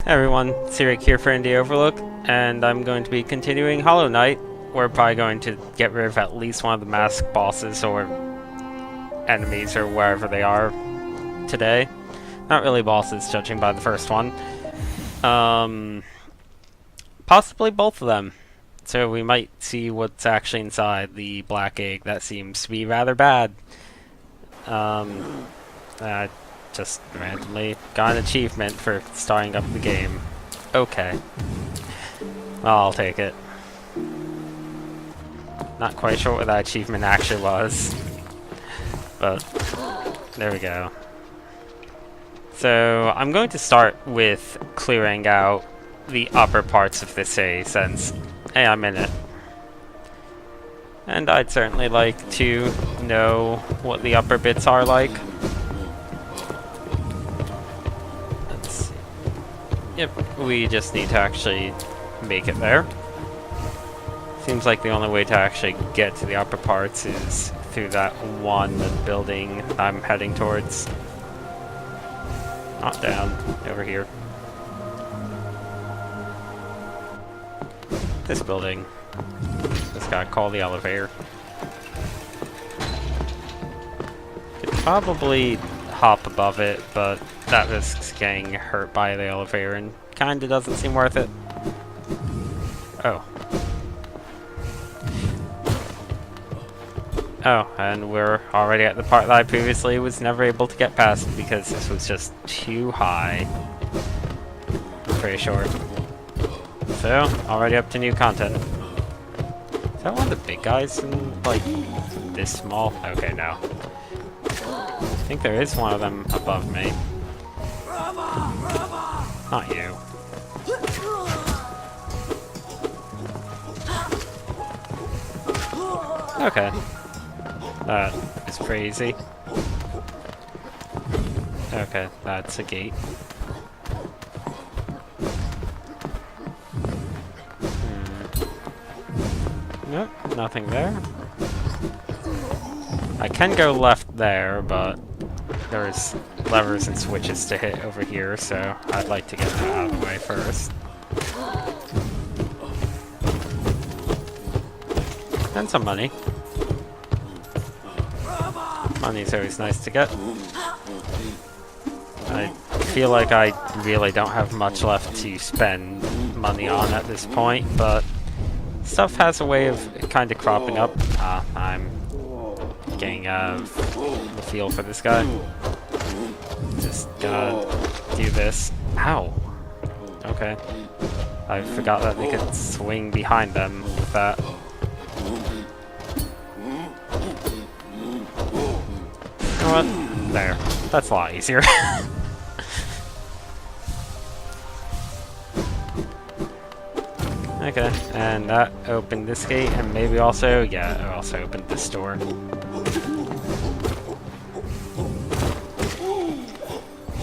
Hey everyone, Sirik here for Indie Overlook, and I'm going to be continuing Hollow Knight. We're probably going to get rid of at least one of the masked bosses or enemies or wherever they are today. Not really bosses, judging by the first one. Possibly both of them. So we might see what's actually inside the black egg that seems to be rather bad. I just randomly got an achievement for starting up the game. Okay. Well, I'll take it. Not quite sure what that achievement actually was. But, there we go. So, I'm going to start with clearing out the upper parts of this A, since, hey, I'm in it. And I'd certainly like to know what the upper bits are like. Let's see. Yep, we just need to actually make it there. Seems like the only way to actually get to the upper parts is through that one building I'm heading towards. Not down, over here. This building. Just gotta call the elevator. Could probably hop above it, but that risks getting hurt by the elevator and kinda doesn't seem worth it. Oh. Oh, and we're already at the part that I previously was never able to get past because this was just too high. I'm pretty sure. So, already up to new content. Is that one of the big guys in, like, this small? Okay, no. I think there is one of them above me. Not you. Okay. That is crazy. Okay, that's a gate. Nope, nothing there. I can go left there, but there's levers and switches to hit over here, so I'd like to get that out of the way first. And some money. Money's always nice to get. I feel like I really don't have much left to spend money on at this point, but stuff has a way of kind of cropping up. I'm getting the feel for this guy. Just gotta do this. Ow! Okay. I forgot that they could swing behind them with that. You know what? There. That's a lot easier. Okay, and that opened this gate, and maybe also, yeah, it also opened this door.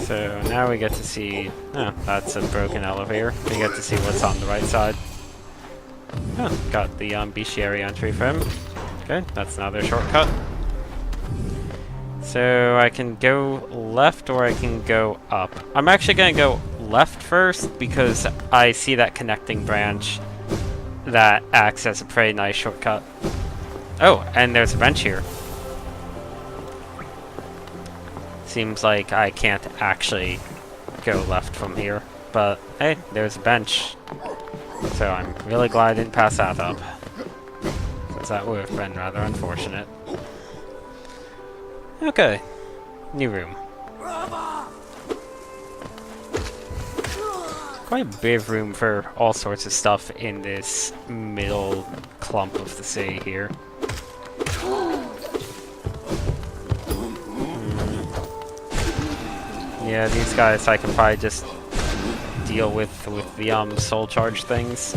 So now we get to see, oh, that's a broken elevator. We get to see what's on the right side. Oh, got the bestiary entry for him. Okay, that's another shortcut. So I can go left or I can go up. I'm actually going to go left first because I see that connecting branch that acts as a pretty nice shortcut. Oh, and there's a bench here. Seems like I can't actually go left from here, but hey, there's a bench. So I'm really glad I didn't pass that up, because that would have been rather unfortunate. Okay, new room. Quite a big room for all sorts of stuff in this middle clump of the city here. Yeah, these guys I can probably just deal with the soul charge things.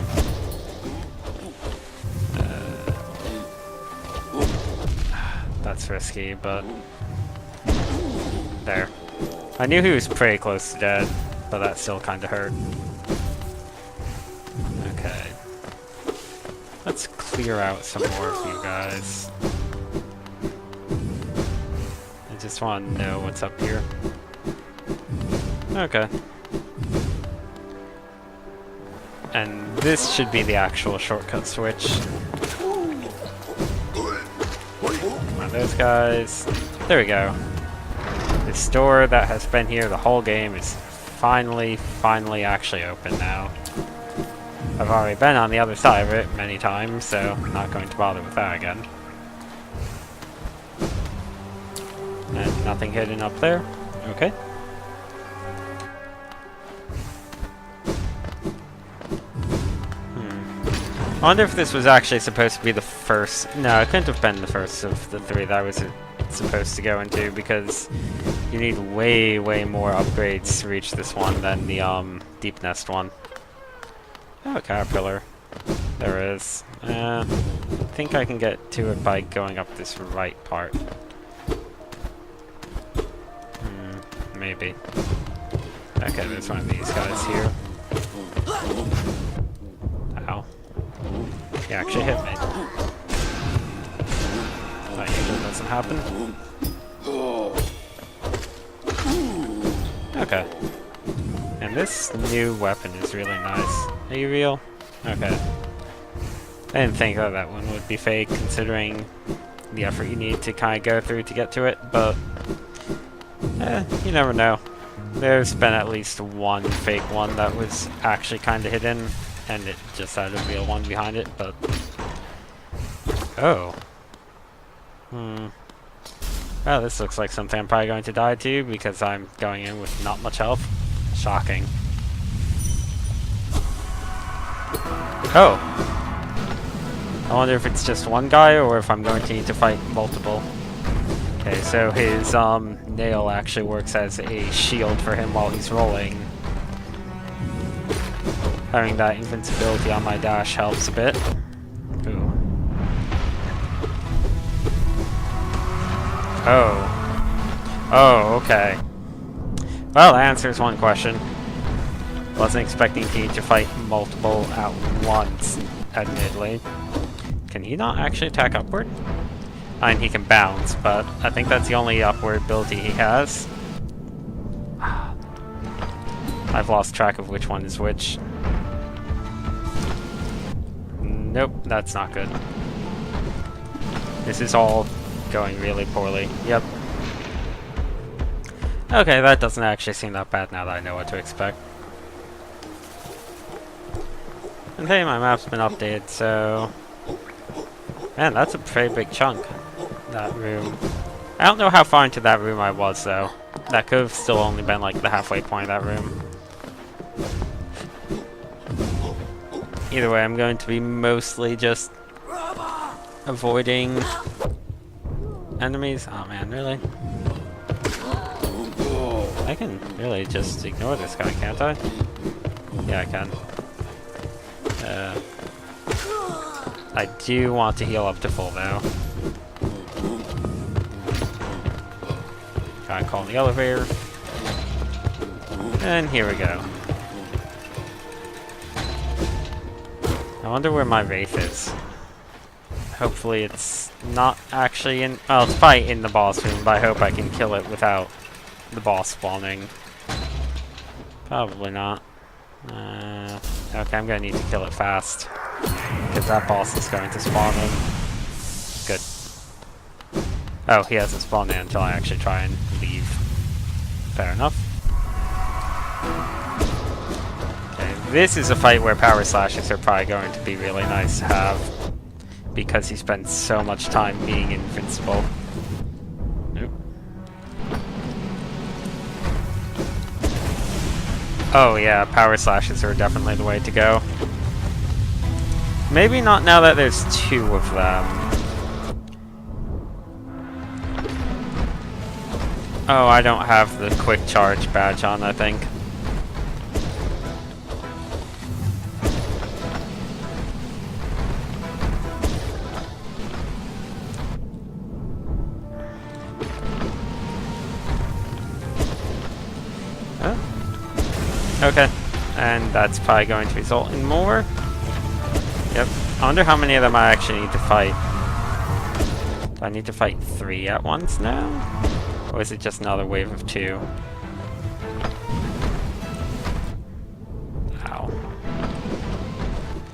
That's risky, but there. I knew he was pretty close to dead, but that still kind of hurt. Okay. Let's clear out some more of you guys. I just want to know what's up here. Okay. And this should be the actual shortcut switch. Come on, those guys. There we go. This door that has been here the whole game is finally actually open now. I've already been on the other side of it many times, so I'm not going to bother with that again. And nothing hidden up there. Okay. I wonder if this was actually supposed to be the first... No, it couldn't have been the first of the three that I was supposed to go into, because you need way more upgrades to reach this one than the Deep Nest one. Oh, a caterpillar. There is. I think I can get to it by going up this right part. Maybe. Okay, there's one of these guys here. Ow. He actually hit me. That usually doesn't happen. Okay. And this new weapon is really nice. Are you real? Okay. I didn't think that one would be fake, considering the effort you need to kind of go through to get to it, but... you never know. There's been at least one fake one that was actually kind of hidden, and it just had a real one behind it, but... Oh. Well, this looks like something I'm probably going to die to, because I'm going in with not much health. Shocking. Oh! I wonder if it's just one guy, or if I'm going to need to fight multiple. Okay, so his nail actually works as a shield for him while he's rolling. Having that invincibility on my dash helps a bit. Ooh. Oh. Oh, okay. Well, that answers one question. Wasn't expecting to need to fight multiple at once, admittedly. Can he not actually attack upward? I mean, he can bounce, but I think that's the only upward ability he has. I've lost track of which one is which. Nope, that's not good. This is all going really poorly. Yep. Okay, that doesn't actually seem that bad now that I know what to expect. And hey, my map's been updated, so... Man, that's a pretty big chunk. That room. I don't know how far into that room I was, though. That could have still only been like the halfway point of that room. Either way, I'm going to be mostly just avoiding enemies. Oh man, really? I can really just ignore this guy, can't I? Yeah, I can. I do want to heal up to full now. Gotta call the elevator. And here we go. I wonder where my Wraith is. Hopefully it's not actually in... Well, it's probably in the boss room, but I hope I can kill it without the boss spawning. Probably not. Okay, I'm gonna need to kill it fast. Because that boss is going to spawn in. Good. Oh, he hasn't spawned in until I actually try and leave. Fair enough. Okay, this is a fight where power slashes are probably going to be really nice to have. Because he spends so much time being invincible. Nope. Oh yeah, power slashes are definitely the way to go. Maybe not now that there's two of them. Oh, I don't have the quick charge badge on, I think. Oh. Okay. And that's probably going to result in more. Yep. I wonder how many of them I actually need to fight. Do I need to fight 3 at once now? Or is it just another wave of 2? Ow.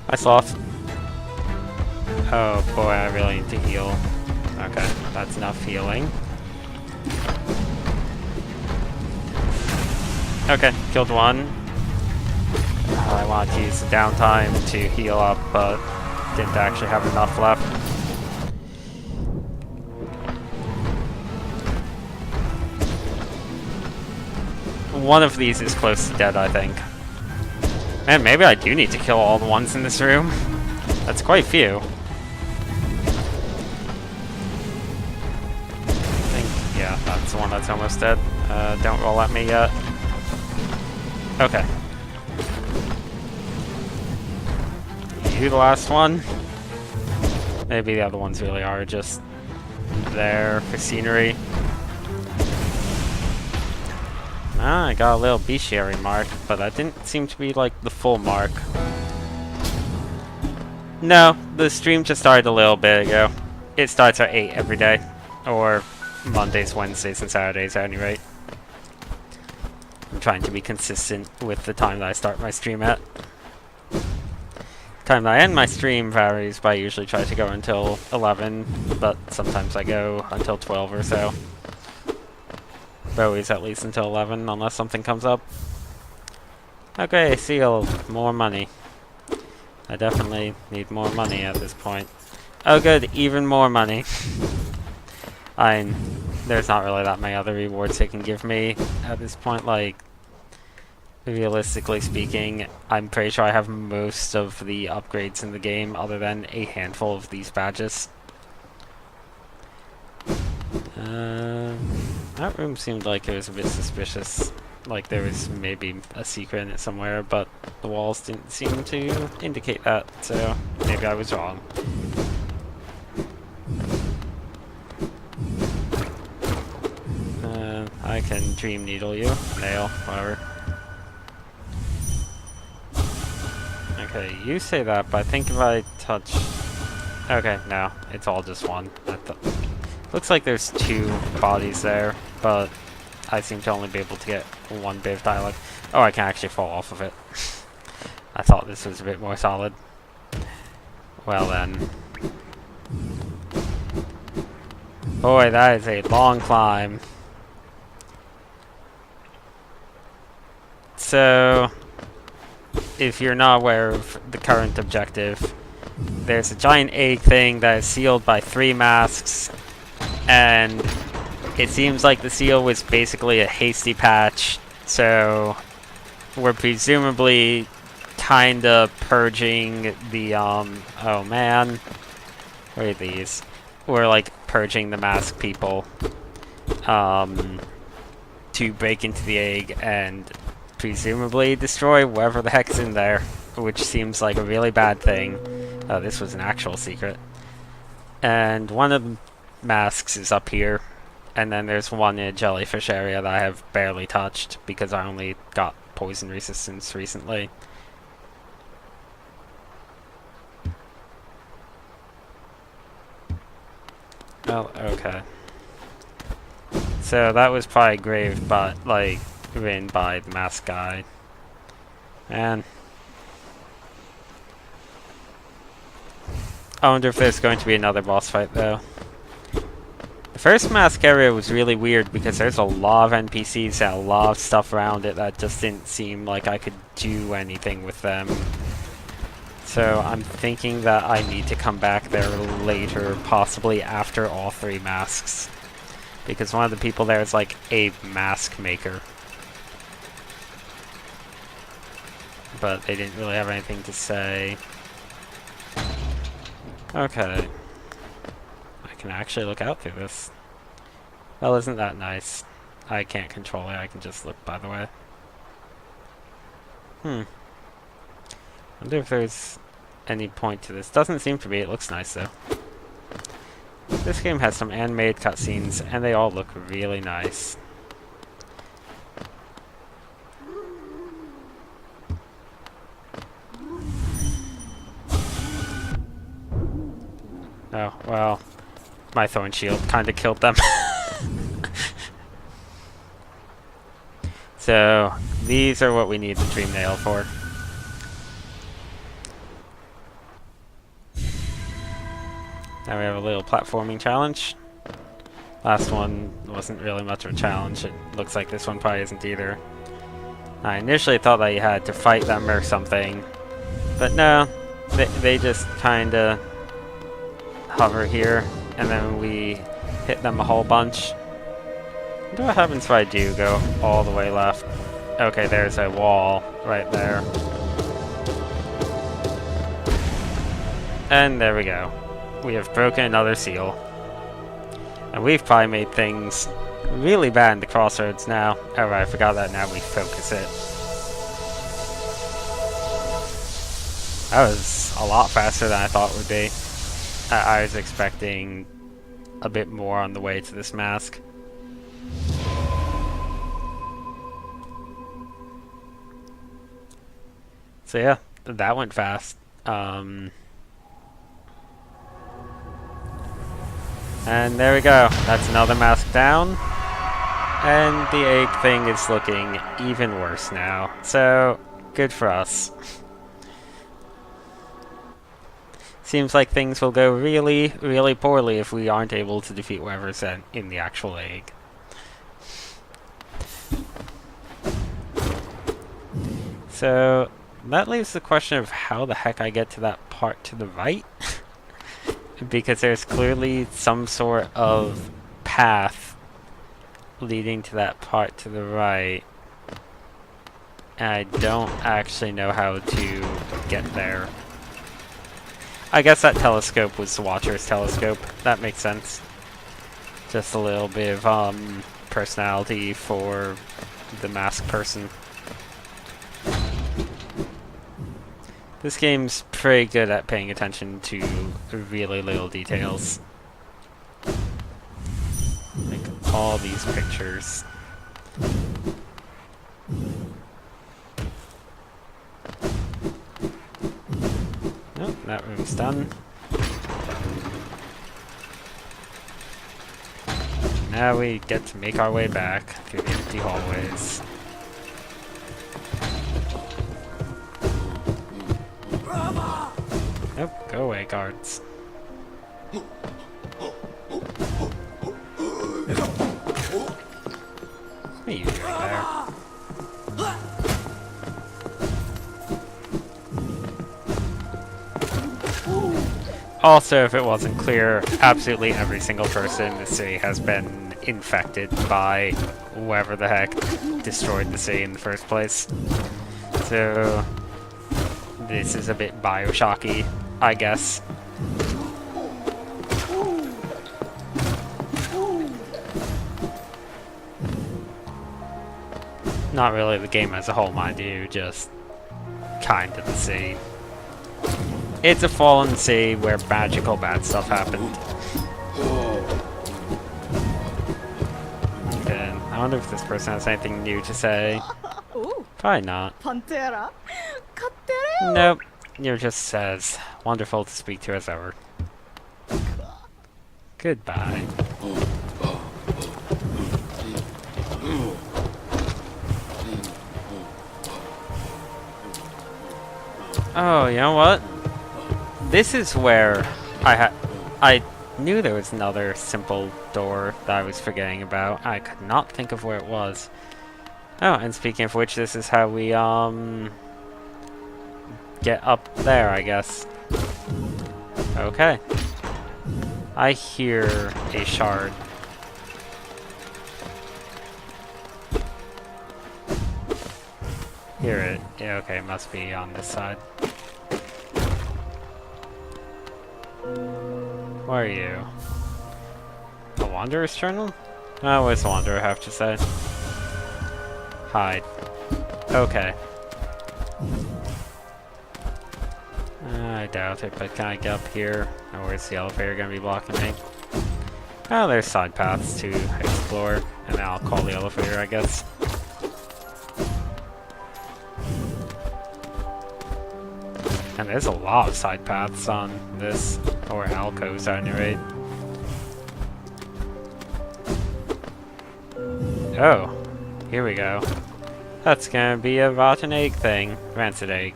Hi, Sloth. Oh boy, I really need to heal. Okay, that's enough healing. Okay, killed one. I wanted to use the downtime to heal up, but didn't actually have enough left. One of these is close to dead, I think. Man, maybe I do need to kill all the ones in this room. That's quite a few. I think, yeah, that's the one that's almost dead. Don't roll at me yet. Okay. You the last one? Maybe the other ones really are just there for scenery. Ah, I got a little bestiary mark, but that didn't seem to be like the full mark. No, the stream just started a little bit ago. It starts at 8 every day. Or Mondays, Wednesdays, and Saturdays at any rate. I'm trying to be consistent with the time that I start my stream at. The time that I end my stream varies, but I usually try to go until 11, but sometimes I go until 12 or so. But always at least until 11, unless something comes up. Okay, seal. More money. I definitely need more money at this point. Oh good, even more money. There's not really that many other rewards they can give me at this point, like, realistically speaking, I'm pretty sure I have most of the upgrades in the game, other than a handful of these badges. That room seemed like it was a bit suspicious. Like there was maybe a secret in it somewhere, but the walls didn't seem to indicate that, so maybe I was wrong. I can dream needle you. Nail, whatever. Okay, you say that, but I think if I touch... Okay, no, it's all just one. Looks like there's two bodies there, but I seem to only be able to get one bit of dialogue. Oh, I can actually fall off of it. I thought this was a bit more solid. Well then. Boy, that is a long climb. So, if you're not aware of the current objective, there's a giant egg thing that is sealed by 3 masks, and it seems like the seal was basically a hasty patch, so we're presumably kinda purging the, oh man, where are these? We're like purging the mask people, to break into the egg and presumably destroy whatever the heck's in there, which seems like a really bad thing. Oh, this was an actual secret. And one of the masks is up here, and then there's one in a jellyfish area that I have barely touched because I only got poison resistance recently. Oh, okay. So that was probably grave, but like written by the mask guy. Man. I wonder if there's going to be another boss fight though. The first mask area was really weird because there's a lot of NPCs and a lot of stuff around it that just didn't seem like I could do anything with them. So I'm thinking that I need to come back there later, possibly after all 3 masks. Because one of the people there is like a mask maker. But they didn't really have anything to say. Okay. I can actually look out through this. Well, isn't that nice? I can't control it, I can just look, by the way. I wonder if there's any point to this. Doesn't seem to be, it looks nice though. This game has some animated cutscenes, and they all look really nice. Oh, well, my thorn shield kinda killed them. So, these are what we need the dream nail for. Now we have a little platforming challenge. Last one wasn't really much of a challenge. It looks like this one probably isn't either. I initially thought that you had to fight them or something, but no, they just kinda hover here, and then we hit them a whole bunch. I wonder what happens if I do go all the way left. Okay, there's a wall right there. And there we go. We have broken another seal. And we've probably made things really bad in the crossroads now. Oh right, I forgot that now we focus it. That was a lot faster than I thought it would be. I was expecting a bit more on the way to this mask. So yeah, that went fast. And there we go. That's another mask down. And the egg thing is looking even worse now. So, good for us. Seems like things will go really, really poorly if we aren't able to defeat whoever's in the actual egg. So, that leaves the question of how the heck I get to that part to the right. Because there's clearly some sort of path leading to that part to the right. And I don't actually know how to get there. I guess that telescope was the Watcher's telescope. That makes sense. Just a little bit of personality for the masked person. This game's pretty good at paying attention to really little details. Like all these pictures. Nope, that room's done. Now we get to make our way back through the empty hallways. Nope, go away, guards. What are you doing there? Also, if it wasn't clear, absolutely every single person in the city has been infected by whoever the heck destroyed the city in the first place. So, this is a bit Bioshocky, I guess. Not really the game as a whole, mind you, just kind of the sea. It's a fallen sea where magical bad stuff happened. And I wonder if this person has anything new to say. Probably not. Nope. You're just as wonderful to speak to as ever. Goodbye. Oh, you know what? This is where I knew there was another simple door that I was forgetting about. I could not think of where it was. Oh, and speaking of which, this is how we get up there, I guess. Okay. I hear a shard. Hear it. Yeah, okay, it must be on this side. Where are you? A Wanderer's Journal? Oh, what's a Wanderer have to say? Hide. Okay. I doubt it, but can I get up here? Or where's the elevator gonna be blocking me? Oh, there's side paths to explore, and I'll call the elevator, I guess. And there's a lot of side paths on this, or alcoves at any rate. Oh, here we go. That's gonna be a rotten egg thing. Rancid egg.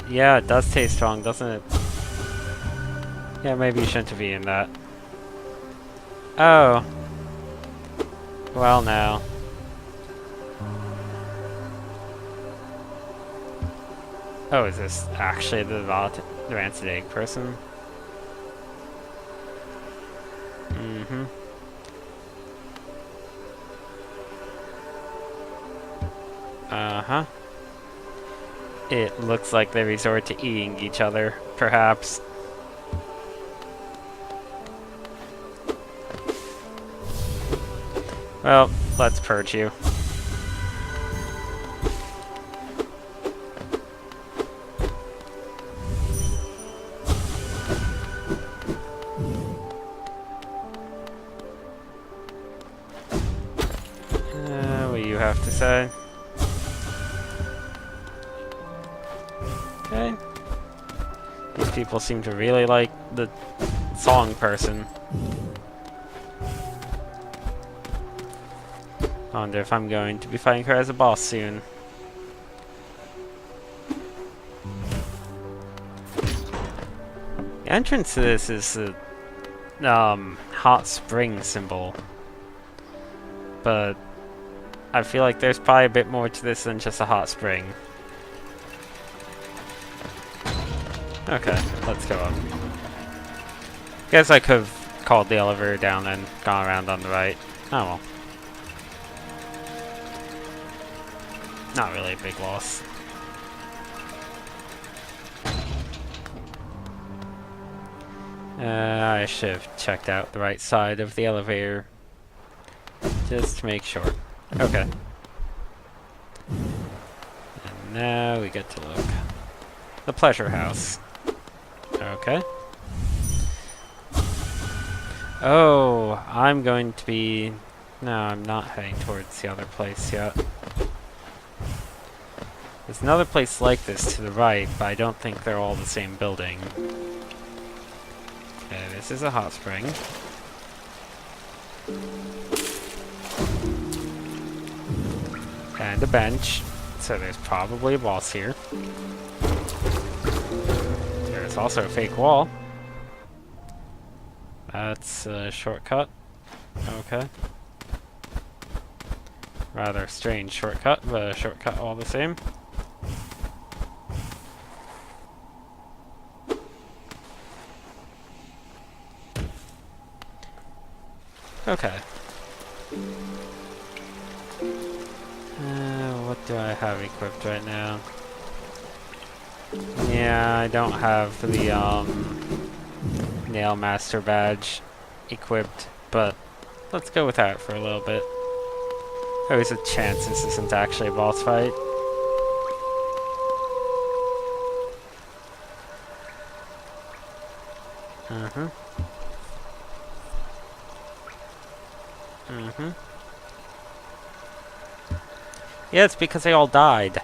Yeah, it does taste strong, doesn't it? Yeah, maybe you shouldn't have eaten that. Oh. Well, now. Oh, is this actually the rancid egg person? Mm-hmm. Uh-huh. It looks like they resort to eating each other, perhaps. Well, let's purge you. What do you have to say? Okay. These people seem to really like the song person. I wonder if I'm going to be fighting her as a boss soon. The entrance to this is a hot spring symbol. But I feel like there's probably a bit more to this than just a hot spring. Okay, let's go up. Guess I could have called the elevator down and gone around on the right. Oh well. Not really a big loss. I should have checked out the right side of the elevator. Just to make sure. Okay. And now we get to look. The Pleasure House. Okay. Oh, I'm going to be... No, I'm not heading towards the other place yet. There's another place like this to the right, but I don't think they're all the same building. Okay, this is a hot spring. And a bench, so there's probably a boss here. There's also a fake wall. That's a shortcut. Okay. Rather strange shortcut, but a shortcut all the same. Okay. What do I have equipped right now? Yeah, I don't have the Nail Master badge equipped, but let's go with that for a little bit. There's a chance this isn't actually a boss fight. Mm-hmm. Mm-hmm. Yeah, it's because they all died.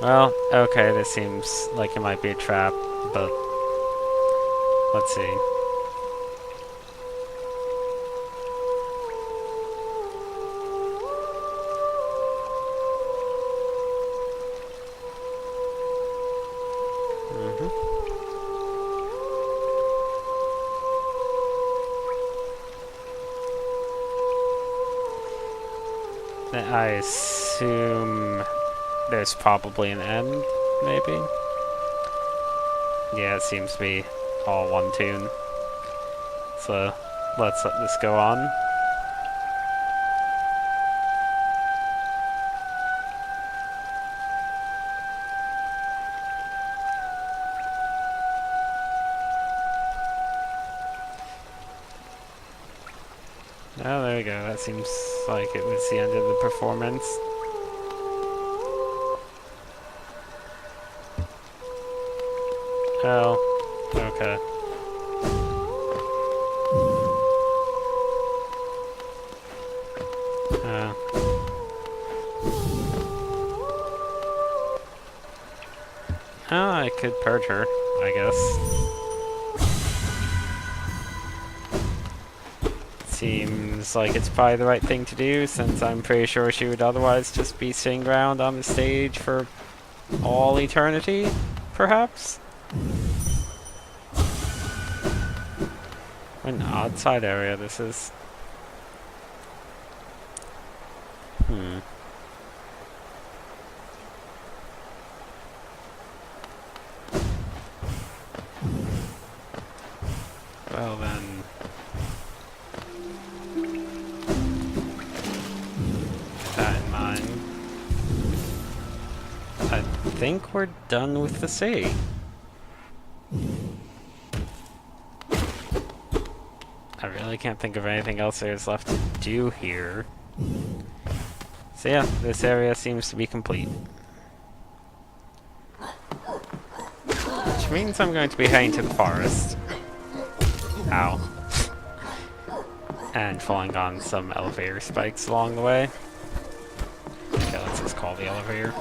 Well, okay, this seems like it might be a trap, but let's see. I assume there's probably an end, maybe? Yeah, it seems to be all one tune. So, let's let this go on. Oh, there we go. That seems like it was the end of the performance. Oh, okay. Oh, I could purge her, I guess. Seems like it's probably the right thing to do, since I'm pretty sure she would otherwise just be sitting around on the stage for all eternity, perhaps? What an odd side area this is. Well then... With that in mind... I think we're done with the sea. I really can't think of anything else there's left to do here. So yeah, this area seems to be complete. Which means I'm going to be heading to the forest. Ow. And falling on some elevator spikes along the way. Okay, let's just call the elevator.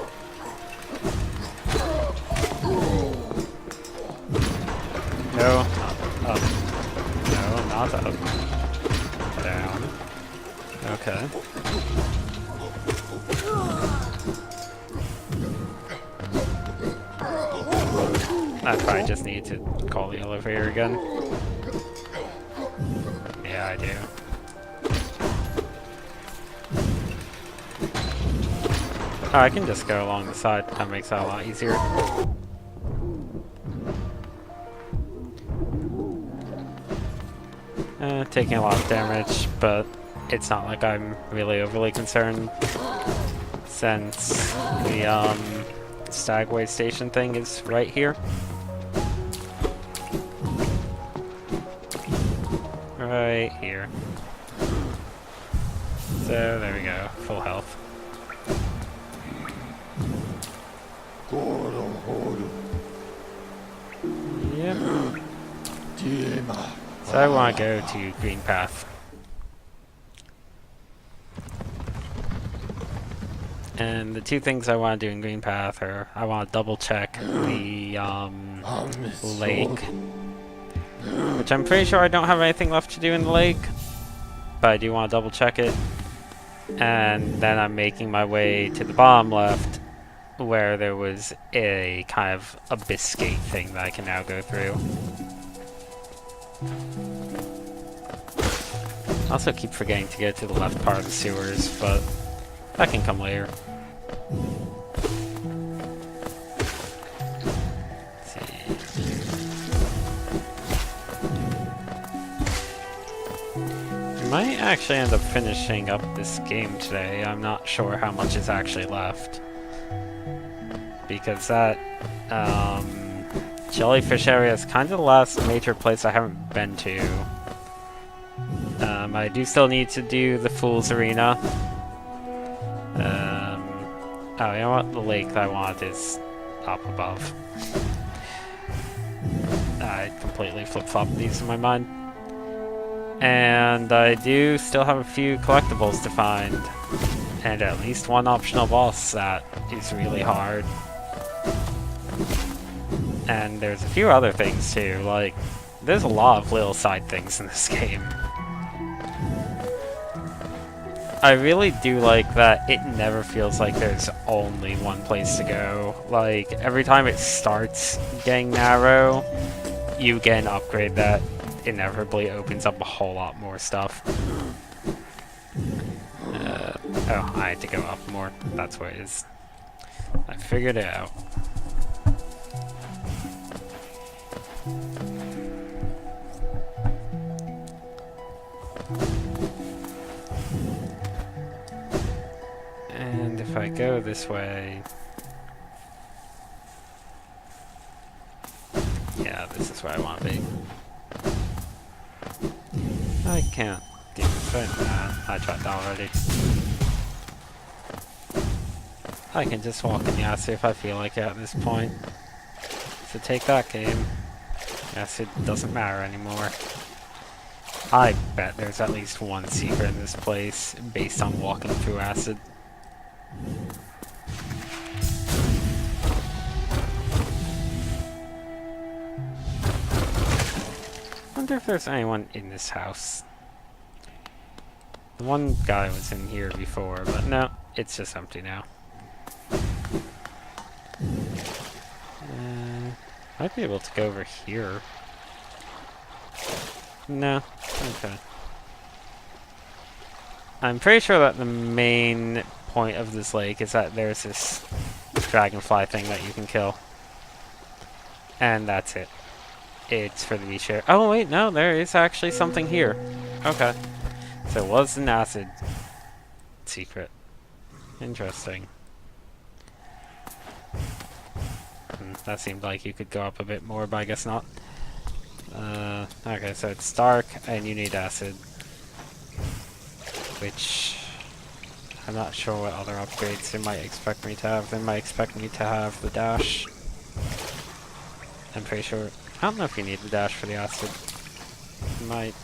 No, not up. No, not up. Down. Okay. I probably just need to call the elevator again. Yeah, I do. Oh, I can just go along the side. That makes that a lot easier. Taking a lot of damage, but it's not like I'm really overly concerned, since the Stagway station thing is right here. Right here. So there we go, full health. Yep. So I want to go to Green Path. And the two things I want to do in Green Path are I want to double check the lake, which I'm pretty sure I don't have anything left to do in the lake, but I do want to double check it. And then I'm making my way to the bottom left, where there was a kind of abyss gate thing that I can now go through. I also keep forgetting to get to the left part of the sewers, but that can come later. Let's see. We might actually end up finishing up this game today. I'm not sure how much is actually left, because that jellyfish area is kind of the last major place I haven't been to. I do still need to do the Fool's Arena. Oh, you know what? The lake that I want is up above. I completely flip-flopped these in my mind. And I do still have a few collectibles to find. And at least one optional boss that is really hard. And there's a few other things too, like, there's a lot of little side things in this game. I really do like that it never feels like there's only one place to go. Like, every time it starts getting narrow, you get an upgrade that inevitably opens up a whole lot more stuff. Oh, I had to go up more. That's what it is. I figured it out. And if I go this way... Yeah, this is where I want to be. I can't do it. I tried that already. I can just walk in the acid if I feel like it at this point. So take that, game. Acid doesn't matter anymore. I bet there's at least one secret in this place based on walking through acid. Wonder if there's anyone in this house. The one guy was in here before, but no, it's just empty now. Might be able to go over here. No. Okay. I'm pretty sure that the main point of this lake is that there's this dragonfly thing that you can kill. And that's it. It's for the reshare. Oh wait, no, there is actually something here. Okay. So it was an acid secret. Interesting. That seemed like you could go up a bit more, but I guess not. Okay, so it's dark, and you need acid. Which... I'm not sure what other upgrades they might expect me to have. They might expect me to have the dash. I'm pretty sure... I don't know if you need the dash for the acid. You might...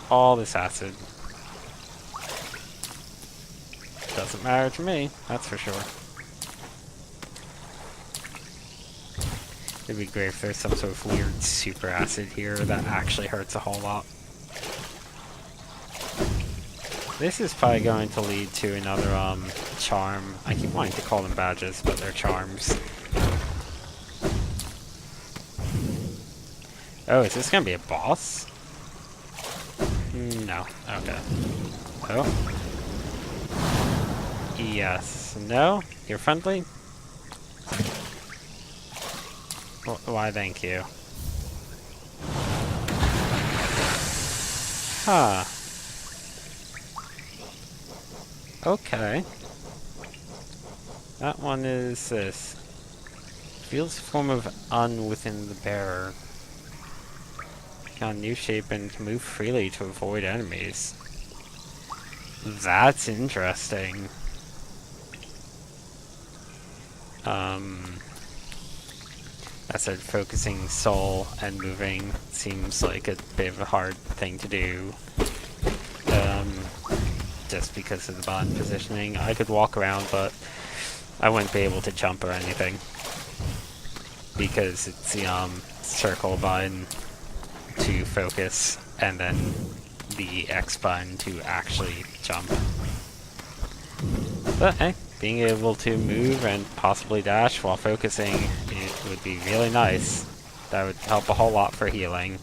All this acid. Doesn't matter to me, that's for sure. It'd be great if there's some sort of weird super acid here that actually hurts a whole lot. This is probably going to lead to another charm. I keep wanting to call them badges, but they're charms. Oh, is this gonna be a boss? No. Okay. Oh. Yes. No? You're friendly? Why, thank you. Huh. Okay. That one is this. Feels a form of un within the bearer. Got a new shape and can move freely to avoid enemies. That's interesting. I said focusing soul and moving seems like a bit of a hard thing to do. Just because of the button positioning. I could walk around, but I wouldn't be able to jump or anything. Because it's the circle button to focus, and then the X button to actually jump. But hey, being able to move and possibly dash while focusing, it would be really nice. That would help a whole lot for healing.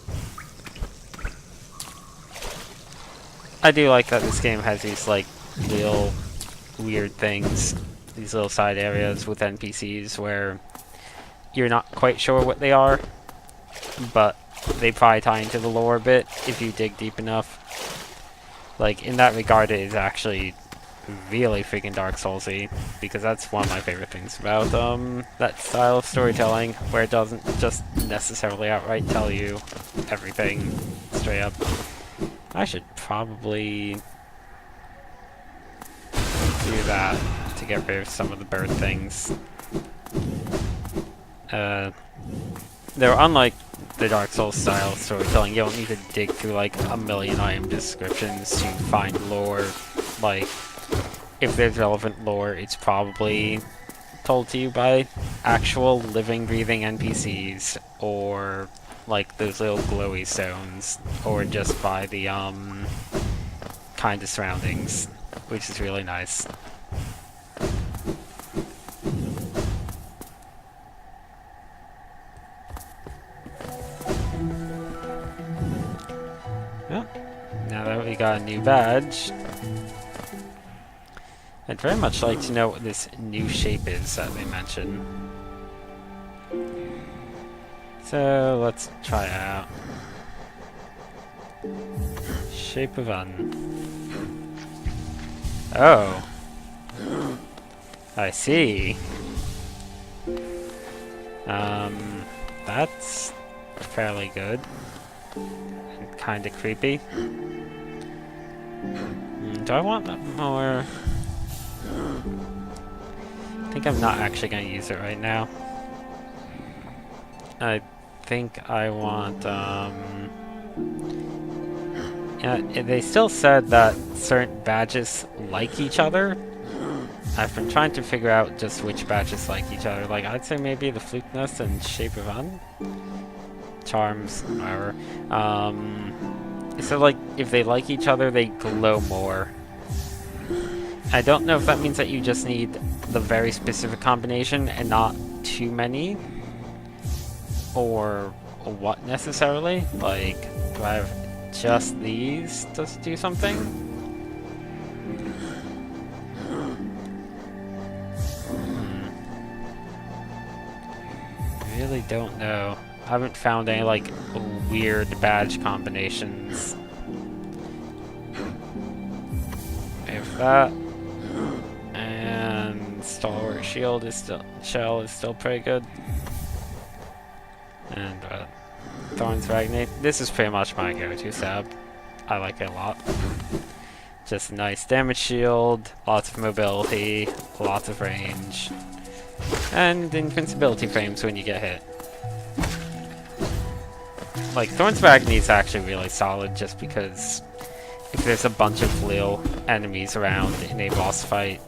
I do like that this game has these like little weird things, these little side areas with NPCs where you're not quite sure what they are, but they probably tie into the lore a bit if you dig deep enough. Like, in that regard, it is actually really freaking Dark Soulsy, because that's one of my favorite things about that style of storytelling, where it doesn't just necessarily outright tell you everything straight up. I should probably do that to get rid of some of the bird things. They're unlike the Dark Souls style storytelling. You don't need to dig through like a million item descriptions to find lore. Like, if there's relevant lore, it's probably told to you by actual living, breathing NPCs, or like those little glowy stones, or just by the kind of surroundings, which is really nice. Well, now that we got a new badge, I'd very much like to know what this new shape is that they mentioned. So let's try it out. Shape of Un. Oh. I see. That's fairly good. And kinda creepy. Do I want that more? I think I'm not actually gonna use it right now. I think I want, yeah, they still said that certain badges like each other. I've been trying to figure out just which badges like each other. Like, I'd say maybe the Fluke Nest and Shape of Un. Charms, whatever. So, like, if they like each other, they glow more. I don't know if that means that you just need the very specific combination and not too many, or what necessarily. Like, do I have just these to do something? I really don't know. I haven't found any, like, weird badge combinations. If that, and Stalwart Shield is still, Shell is still pretty good. And Thorns Ragnate. This is pretty much my go-to sab. I like it a lot. Just a nice damage shield, lots of mobility, lots of range, and invincibility frames when you get hit. Like, Thorns Ragnate's actually really solid just because if there's a bunch of Lil enemies around in a boss fight,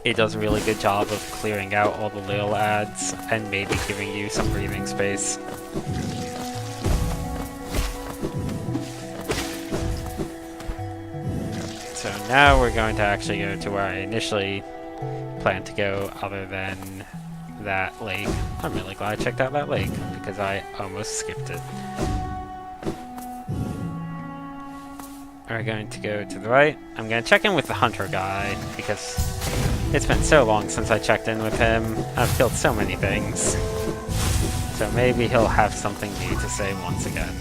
it does a really good job of clearing out all the Lil ads and maybe giving you some breathing space. So now we're going to actually go to where I initially planned to go, other than that lake. I'm really glad I checked out that lake, because I almost skipped it. We're going to go to the right. I'm going to check in with the hunter guy, because it's been so long since I checked in with him. I've killed so many things. So maybe he'll have something new to say once again.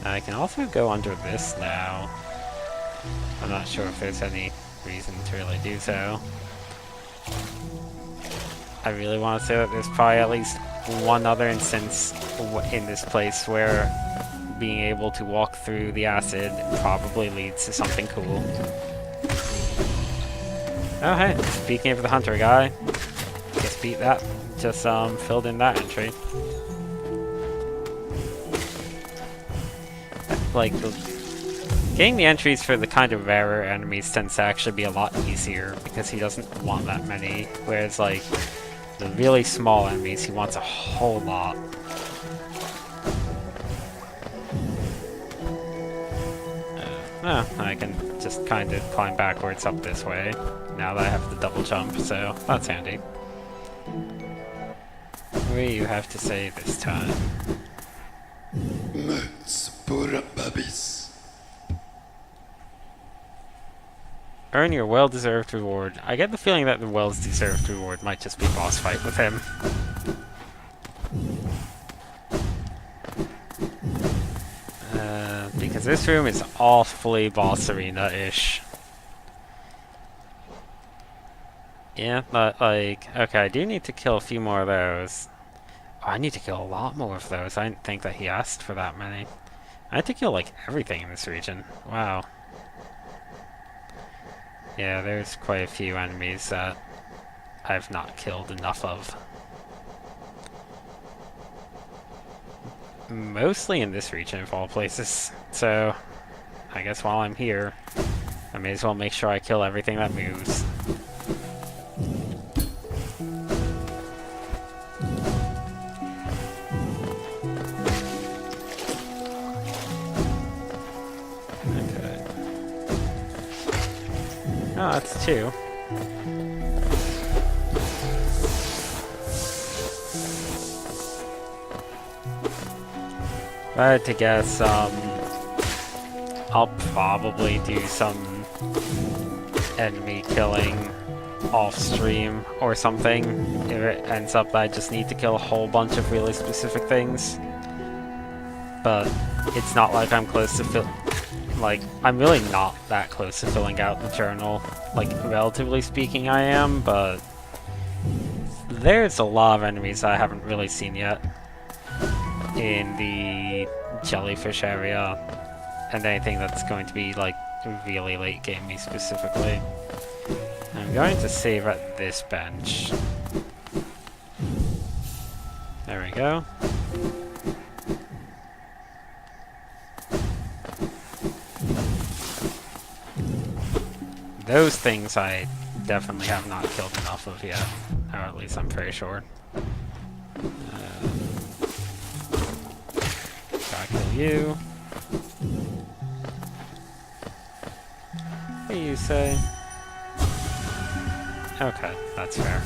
I can also go under this now. I'm not sure if there's any reason to really do so. I really want to say that there's probably at least one other instance in this place where being able to walk through the acid probably leads to something cool. Oh hey, speaking of the hunter guy, just beat that, just filled in that entry. Like, getting the entries for the kind of rarer enemies tends to actually be a lot easier because he doesn't want that many, whereas like the really small enemies he wants a whole lot. I can just kind of climb backwards up this way now that I have the double jump, so that's handy. What do you have to say this time? Earn your well-deserved reward. I get the feeling that the well-deserved reward might just be boss fight with him. Because this room is awfully boss arena-ish. Yeah, but like, okay, I do need to kill a few more of those. Oh, I need to kill a lot more of those. I didn't think that he asked for that many. I had to kill like everything in this region. Wow. Yeah, there's quite a few enemies that I've not killed enough of. Mostly in this region of all places, so I guess while I'm here, I may as well make sure I kill everything that moves. Okay. Oh, that's two. If I had to guess, I'll probably do some enemy killing off stream or something if it ends up that I just need to kill a whole bunch of really specific things. But it's not like I'm close to I'm really not that close to filling out the journal. Like, relatively speaking I am, but there's a lot of enemies I haven't really seen yet in the jellyfish area, and anything that's going to be like really late gamey specifically. I'm going to save at this bench. There we go. Those things I definitely have not killed enough of yet, or at least I'm pretty sure. Gotta kill you. What do you say? Okay, that's fair.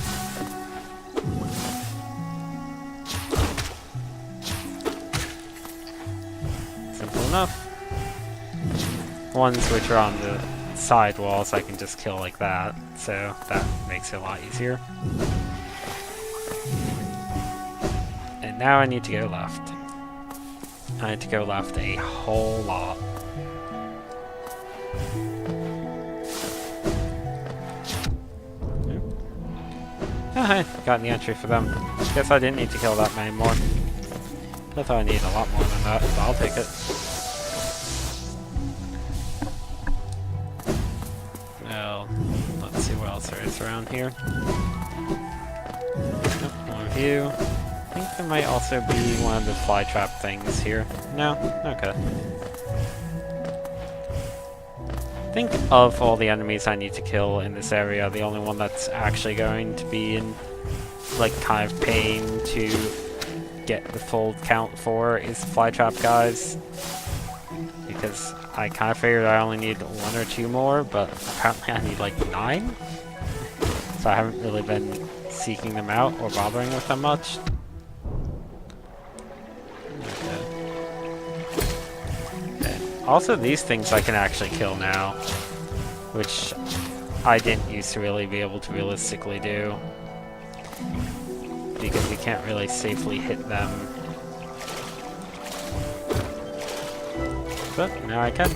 Simple enough. Ones which are on the side walls I can just kill like that, so that makes it a lot easier. And now I need to go left. I need to go left a whole lot. Oh, hey, got the entry for them. Guess I didn't need to kill that many more. I thought I needed a lot more than that, but I'll take it. Well, let's see what else there is around here. Nope, one of you. I think there might also be one of the fly trap things here. No? Okay. I think of all the enemies I need to kill in this area, the only one that's actually going to be in, like, kind of pain to get the full count for is the fly trap guys. Because I kind of figured I only need 1 or 2 more, but apparently I need like 9. So I haven't really been seeking them out or bothering with them much. Also, these things I can actually kill now, which I didn't used to really be able to realistically do, because we can't really safely hit them. But now I can.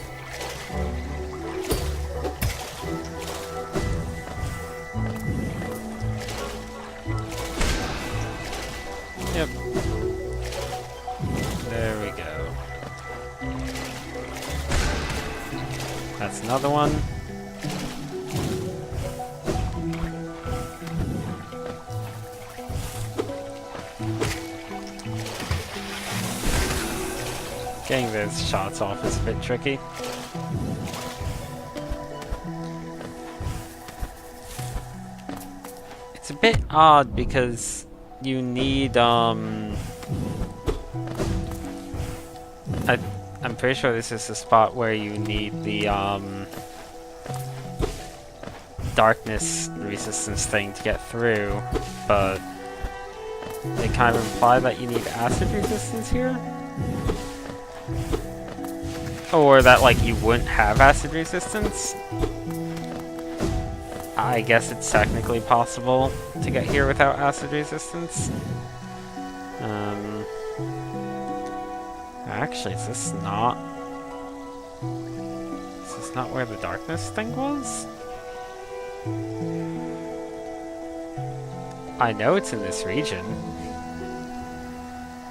Yep. There we go. That's another one. Getting those shots off is a bit tricky. It's a bit odd because you need, I'm pretty sure this is the spot where you need the, darkness resistance thing to get through, but they kind of imply that you need acid resistance here? Or that, like, you wouldn't have acid resistance? I guess it's technically possible to get here without acid resistance. Actually, is this not where the darkness thing was? I know it's in this region.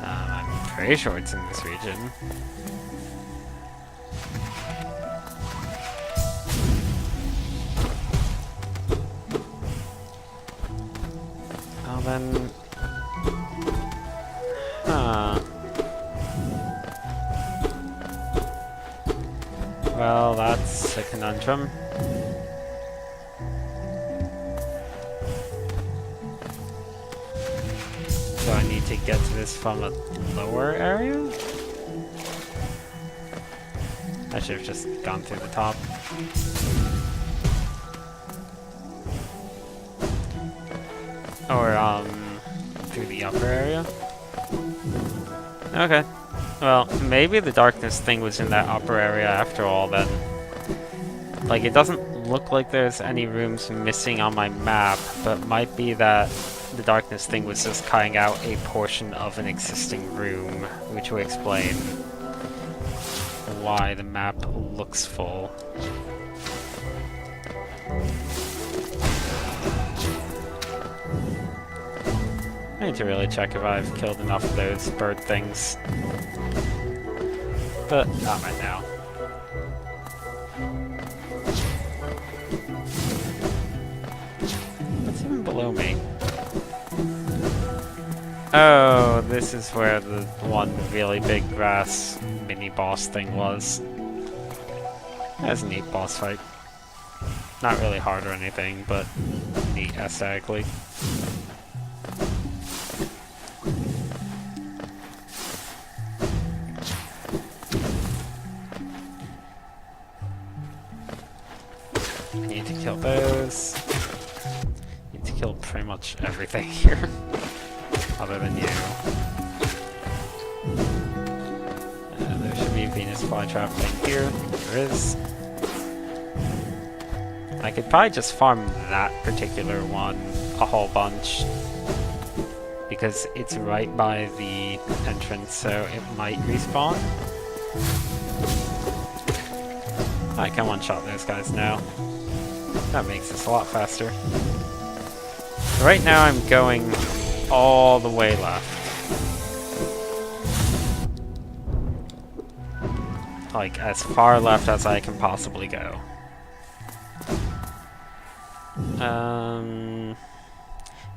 I'm pretty sure it's in this region. Well then... Huh. Well, that's a conundrum. So I need to get to this from a lower area? I should have just gone through the top. Or, through the upper area? Okay. Well, maybe the darkness thing was in that upper area after all, then. Like, it doesn't look like there's any rooms missing on my map, but it might be that the darkness thing was just cutting out a portion of an existing room, which will explain why the map looks full. I need to really check if I've killed enough of those bird things. But not right now. What's even below me? Oh, this is where the one really big grass mini-boss thing was. That's a neat boss fight. Not really hard or anything, but neat aesthetically. Need to kill those. Need to kill pretty much everything here. Other than you. There should be a Venus flytrap thing here. There is. I could probably just farm that particular one a whole bunch. Because it's right by the entrance, so it might respawn. I can one-shot those guys now. That makes this a lot faster. Right now I'm going all the way left. Like, as far left as I can possibly go.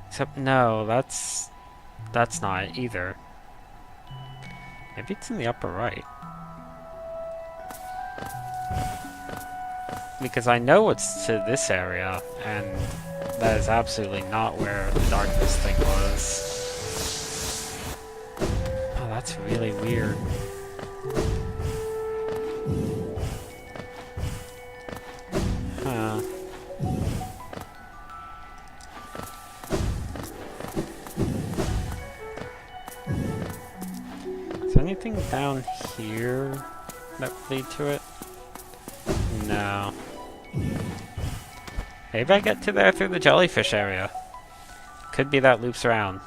Except, no, that's not it either. Maybe it's in the upper right. Because I know it's to this area, and that is absolutely not where the darkness thing was. Oh, that's really weird. Huh. Is there anything down here that would lead to it? No. Maybe I get to there through the jellyfish area. Could be that loops around.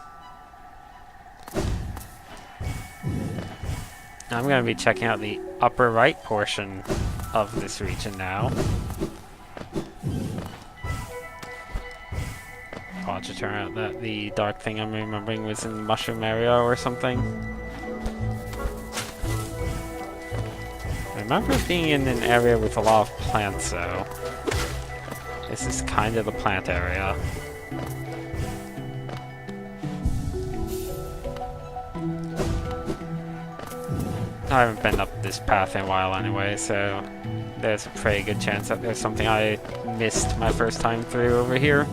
I'm going to be checking out the upper right portion of this region now. Watch it turn out that the dark thing I'm remembering was in the mushroom area or something. I remember being in an area with a lot of plants, though. This is kind of the plant area. I haven't been up this path in a while anyway, so there's a pretty good chance that there's something I missed my first time through over here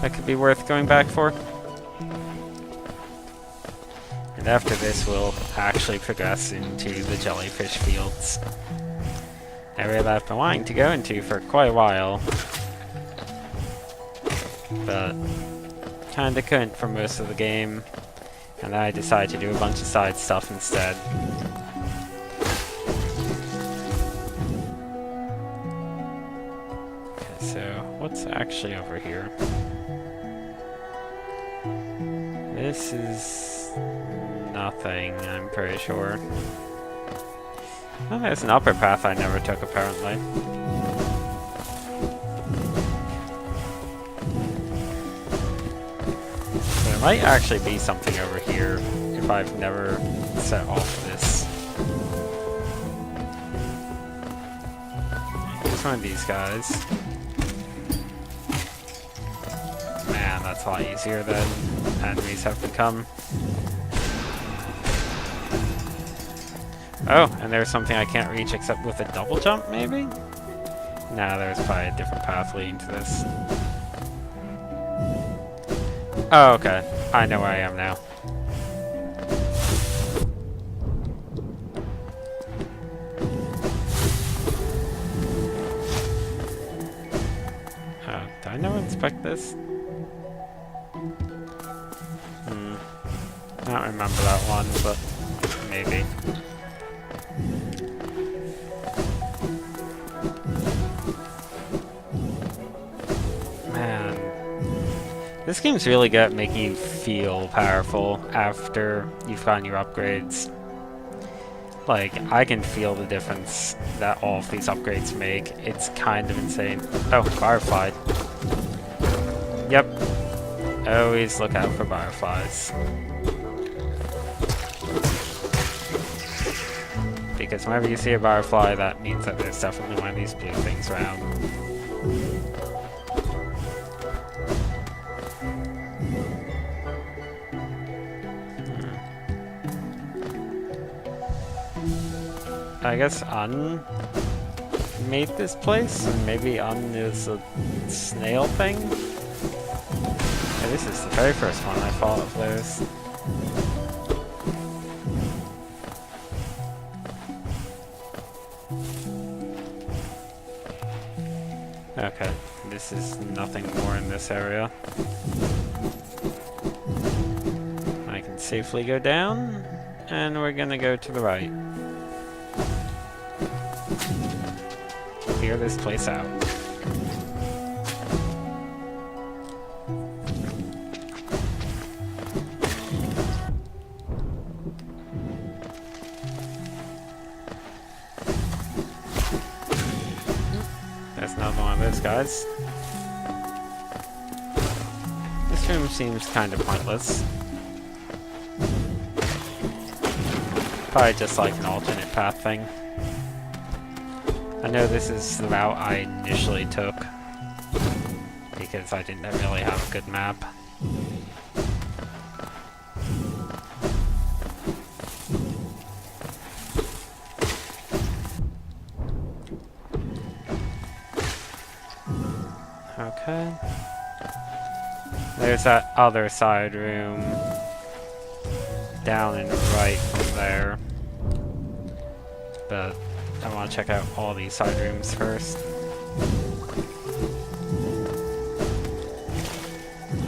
that could be worth going back for. And after this, we'll actually progress into the jellyfish fields. Area that I've been wanting to go into for quite a while. But kinda couldn't for most of the game. And then I decided to do a bunch of side stuff instead. Okay, so what's actually over here? This is nothing, I'm pretty sure. Oh, there's an upper path I never took, apparently. There might actually be something over here if I've never set off this. Here's one of these guys. Man, that's a lot easier than enemies have become. Oh, and there's something I can't reach except with a double jump, maybe? Nah, there's probably a different path leading to this. Oh, okay. I know where I am now. Oh, did I never inspect this? I don't remember that one, but maybe. Man. This game's really good at making you feel powerful after you've gotten your upgrades. Like, I can feel the difference that all of these upgrades make. It's kind of insane. Oh, Firefly. Yep. Always look out for fireflies. Because whenever you see a firefly, that means that there's definitely one of these blue things around. I guess Un made this place, and maybe Un is a snail thing? Yeah, this is the very first one I fought of those. Okay, this is nothing more in this area. I can safely go down, and we're gonna go to the right. Clear this place out. There's another one of those guys. This room seems kind of pointless. Probably just like an alternate path thing. I know this is the route I initially took because I didn't really have a good map. Okay. There's that other side room down and right from there. But I want to check out all these side rooms first.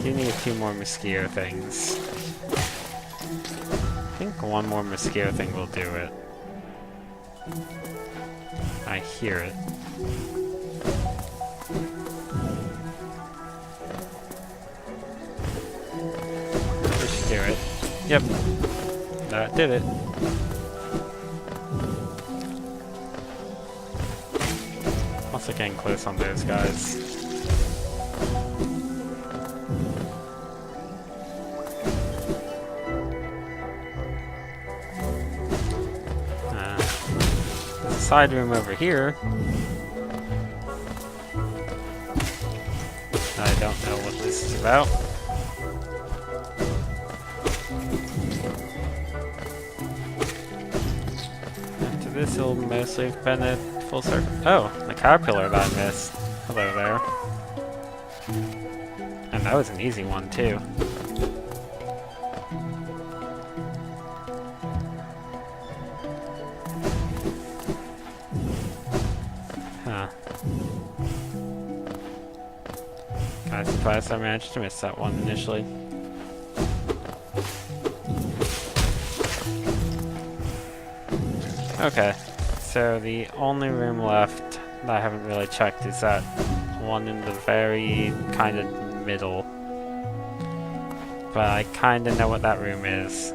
Do need a few more Mosquito things. I think one more Mosquito thing will do it. I hear it. This should do it. Yep. That did it. Also getting close on those guys. There's a side room over here. I don't know what this is about. After this, it'll mostly have been a full circle. Oh, the caterpillar that I missed. Hello there. And that was an easy one, too. Huh. Kinda surprised I managed to miss that one initially. Okay, so the only room left that I haven't really checked is that one in the very kind of middle. But I kind of know what that room is.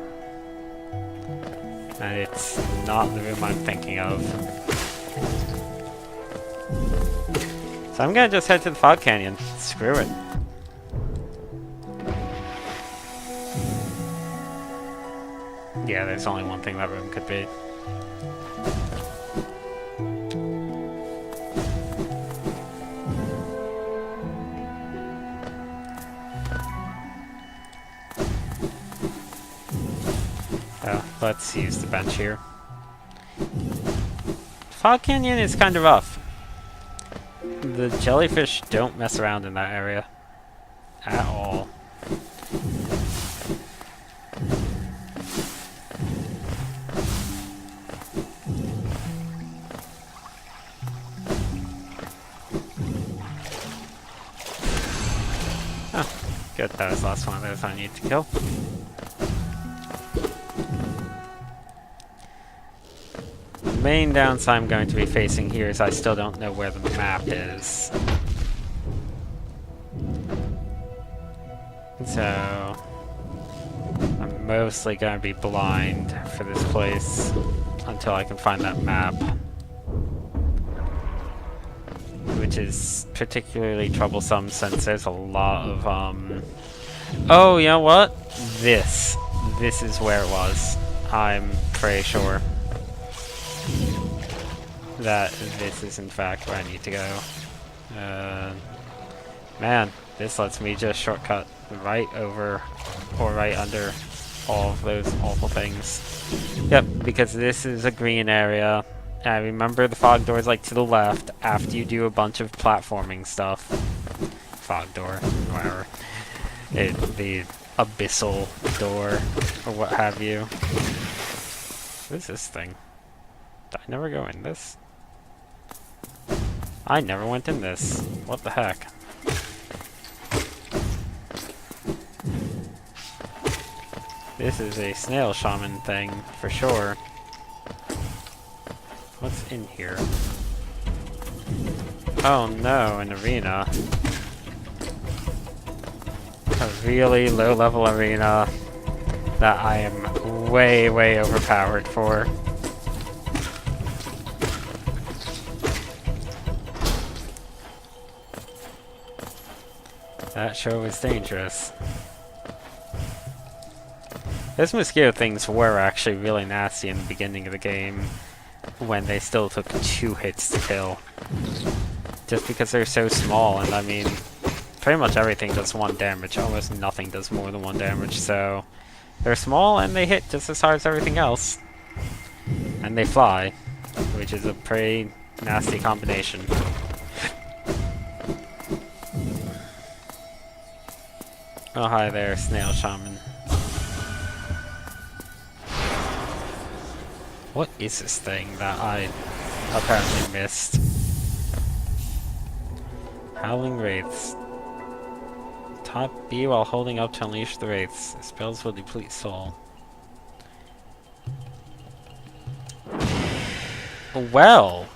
And it's not the room I'm thinking of. So I'm gonna just head to the Fog Canyon. Screw it. Yeah, there's only one thing that room could be. Let's use the bench here. Fog Canyon is kind of rough. The jellyfish don't mess around in that area. At all. Oh, good. That was the last one of those I need to kill. The main downside I'm going to be facing here is I still don't know where the map is. So I'm mostly going to be blind for this place until I can find that map. Which is particularly troublesome since there's a lot of, Oh, you know what? This is where it was. I'm pretty sure that this is in fact where I need to go. Man, this lets me just shortcut right over or right under all of those awful things. Yep, because this is a green area. I remember the fog door is like to the left after you do a bunch of platforming stuff. Fog door, whatever. The abyssal door, or what have you. What is this thing? Did I never go in this? I never went in this. What the heck? This is a snail shaman thing, for sure. What's in here? Oh no, an arena. A really low-level arena that I am way, way overpowered for. That sure was dangerous. Those mosquito things were actually really nasty in the beginning of the game, when they still took 2 hits to kill. Just because they're so small, and I mean, pretty much everything does 1 damage. Almost nothing does more than 1 damage, so they're small and they hit just as hard as everything else. And they fly, which is a pretty nasty combination. Oh, hi there, Snail Shaman. What is this thing that I apparently missed? Howling Wraiths. Top B while holding up to unleash the Wraiths. Spells will deplete soul. Well,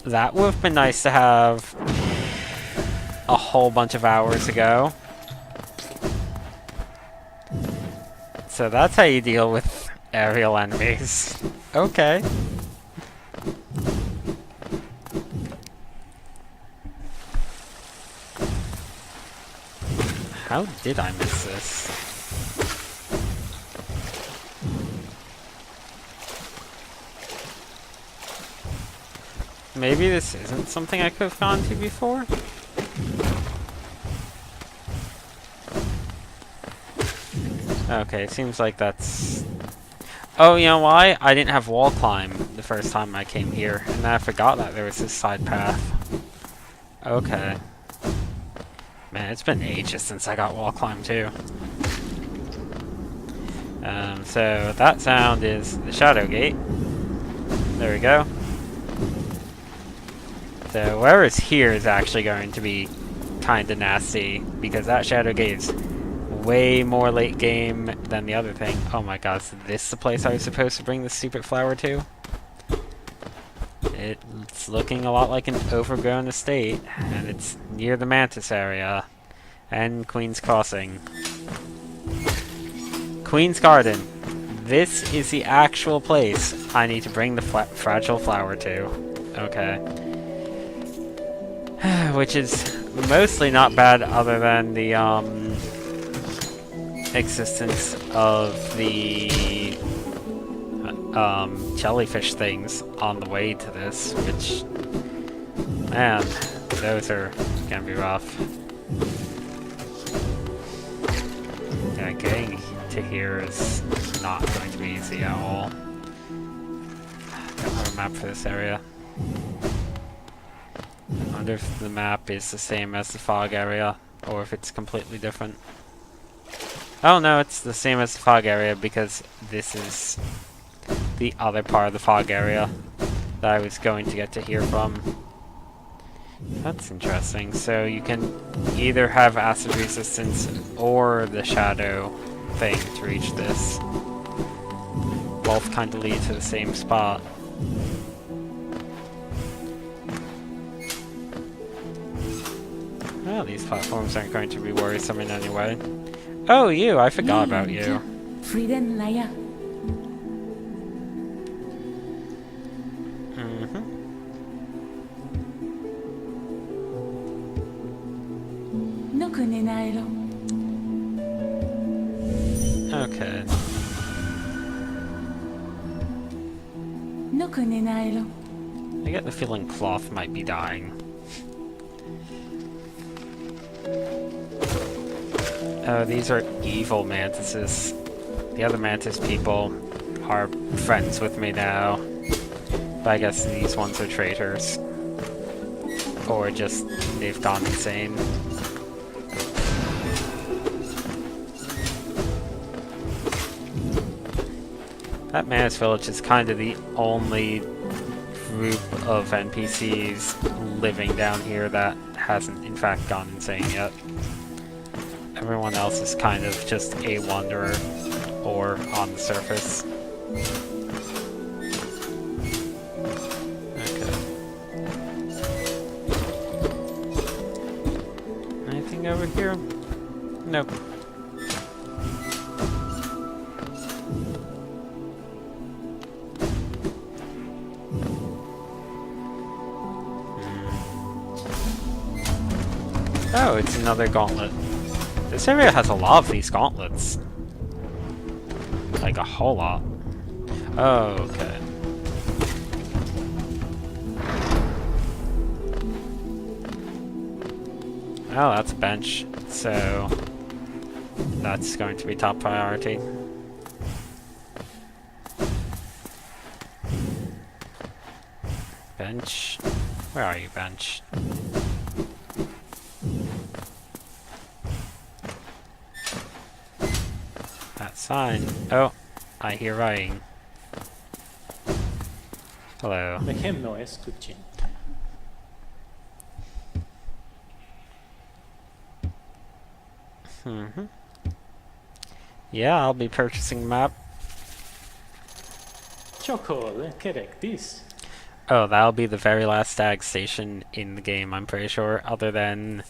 that would have been nice to have a whole bunch of hours ago. So that's how you deal with aerial enemies. Okay. How did I miss this? Maybe this isn't something I could have gone to before? Okay, it seems like that's... Oh, you know why? I didn't have wall climb the first time I came here, and I forgot that there was this side path. Okay. Man, it's been ages since I got wall climb too. So that sound is the Shadow Gate. There we go. So whoever's here is actually going to be kinda nasty, because that Shadow Gate is way more late game than the other thing. Oh my god, is this the place I was supposed to bring the stupid flower to? It's looking a lot like an overgrown estate, and it's near the Mantis area and Queen's Crossing. Queen's Garden. This is the actual place I need to bring the fragile flower to. Okay. Which is mostly not bad, other than the existence of the jellyfish things on the way to this, which, man, those are gonna be rough. Yeah, getting to here is not going to be easy at all. Don't have a map for this area. I wonder if the map is the same as the fog area, or if it's completely different. Oh no, it's the same as the fog area, because this is the other part of the fog area that I was going to get to hear from. That's interesting. So you can either have acid resistance or the shadow thing to reach this. Both kind of lead to the same spot. Well, these platforms aren't going to be worrisome in any way. Oh, you! I forgot about you. Okay. I get the feeling Cloth might be dying. Oh, these are evil mantises. The other mantis people are friends with me now. But I guess these ones are traitors. Or just, they've gone insane. That Mantis village is kind of the only group of NPCs living down here that hasn't in fact gone insane yet. Everyone else is kind of just a wanderer or on the surface. Okay. Anything over here? Nope. Oh, it's another gauntlet. This area has a lot of these gauntlets. Like a whole lot. Oh, okay. Oh, that's a bench. So that's going to be top priority. Bench. Where are you, bench? That sign. Oh, I hear writing. Hello. Mechem escuchen. Mm-hmm. Yeah, I'll be purchasing a map. Chocolate, correct this. Oh, that'll be the very last stag station in the game, I'm pretty sure, other than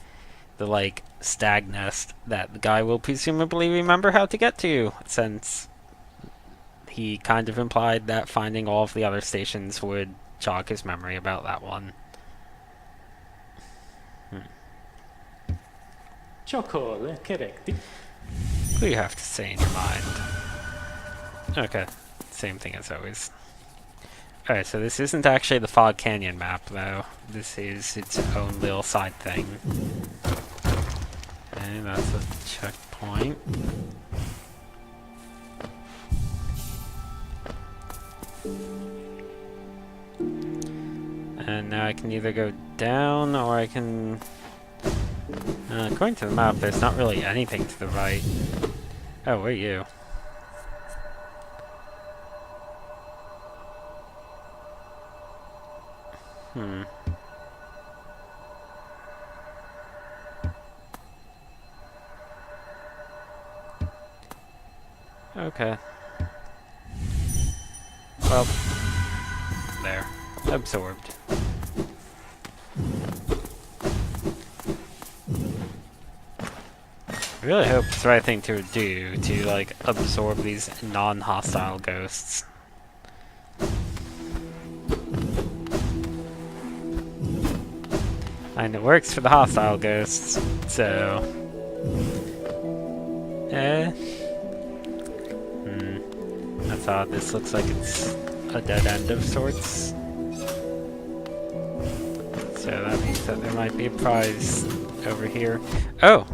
the, like, stag nest that the guy will presumably remember how to get to, since he kind of implied that finding all of the other stations would jog his memory about that one. Chocolate, correct. What do you have to say in your mind? Okay, same thing as always. Alright, so this isn't actually the Fog Canyon map, though. This is its own little side thing. Okay, that's a checkpoint. And now I can either go down, or I can... according to the map, there's not really anything to the right. Oh, where are you? Okay. Well, there. Absorbed. I really hope it's the right thing to do to, like, absorb these non-hostile ghosts. And it works for the hostile ghosts, so... That's odd. This looks like it's a dead end of sorts. So that means that there might be a prize over here. Oh!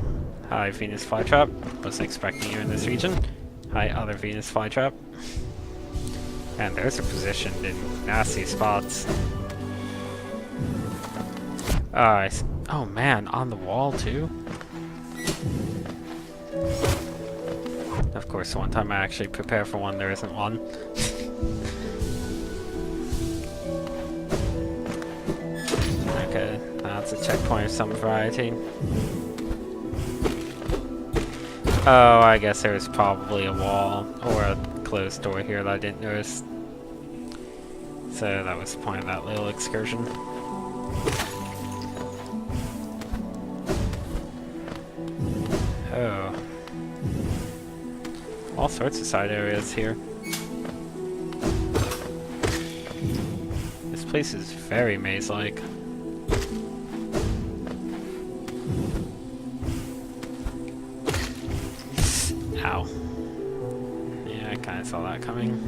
Hi, Venus Flytrap. Wasn't expecting you in this region. Hi, other Venus Flytrap. And those are positioned in nasty spots. Oh man, on the wall too? Of course, the one time I actually prepare for one, there isn't one. Okay, that's a checkpoint of some variety. Oh, I guess there's probably a wall or a closed door here that I didn't notice. So that was the point of that little excursion. Oh. All sorts of side areas here. This place is very maze-like. Ow. Yeah, I kinda saw that coming.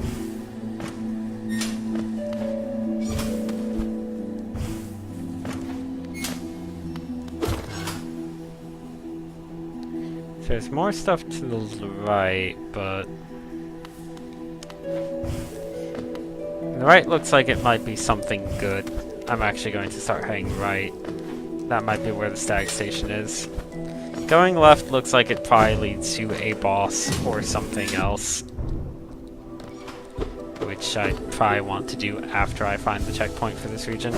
There's more stuff to the right, but... The right looks like it might be something good. I'm actually going to start heading right. That might be where the stag station is. Going left looks like it probably leads to a boss or something else. Which which I probably want to do after I find the checkpoint for this region.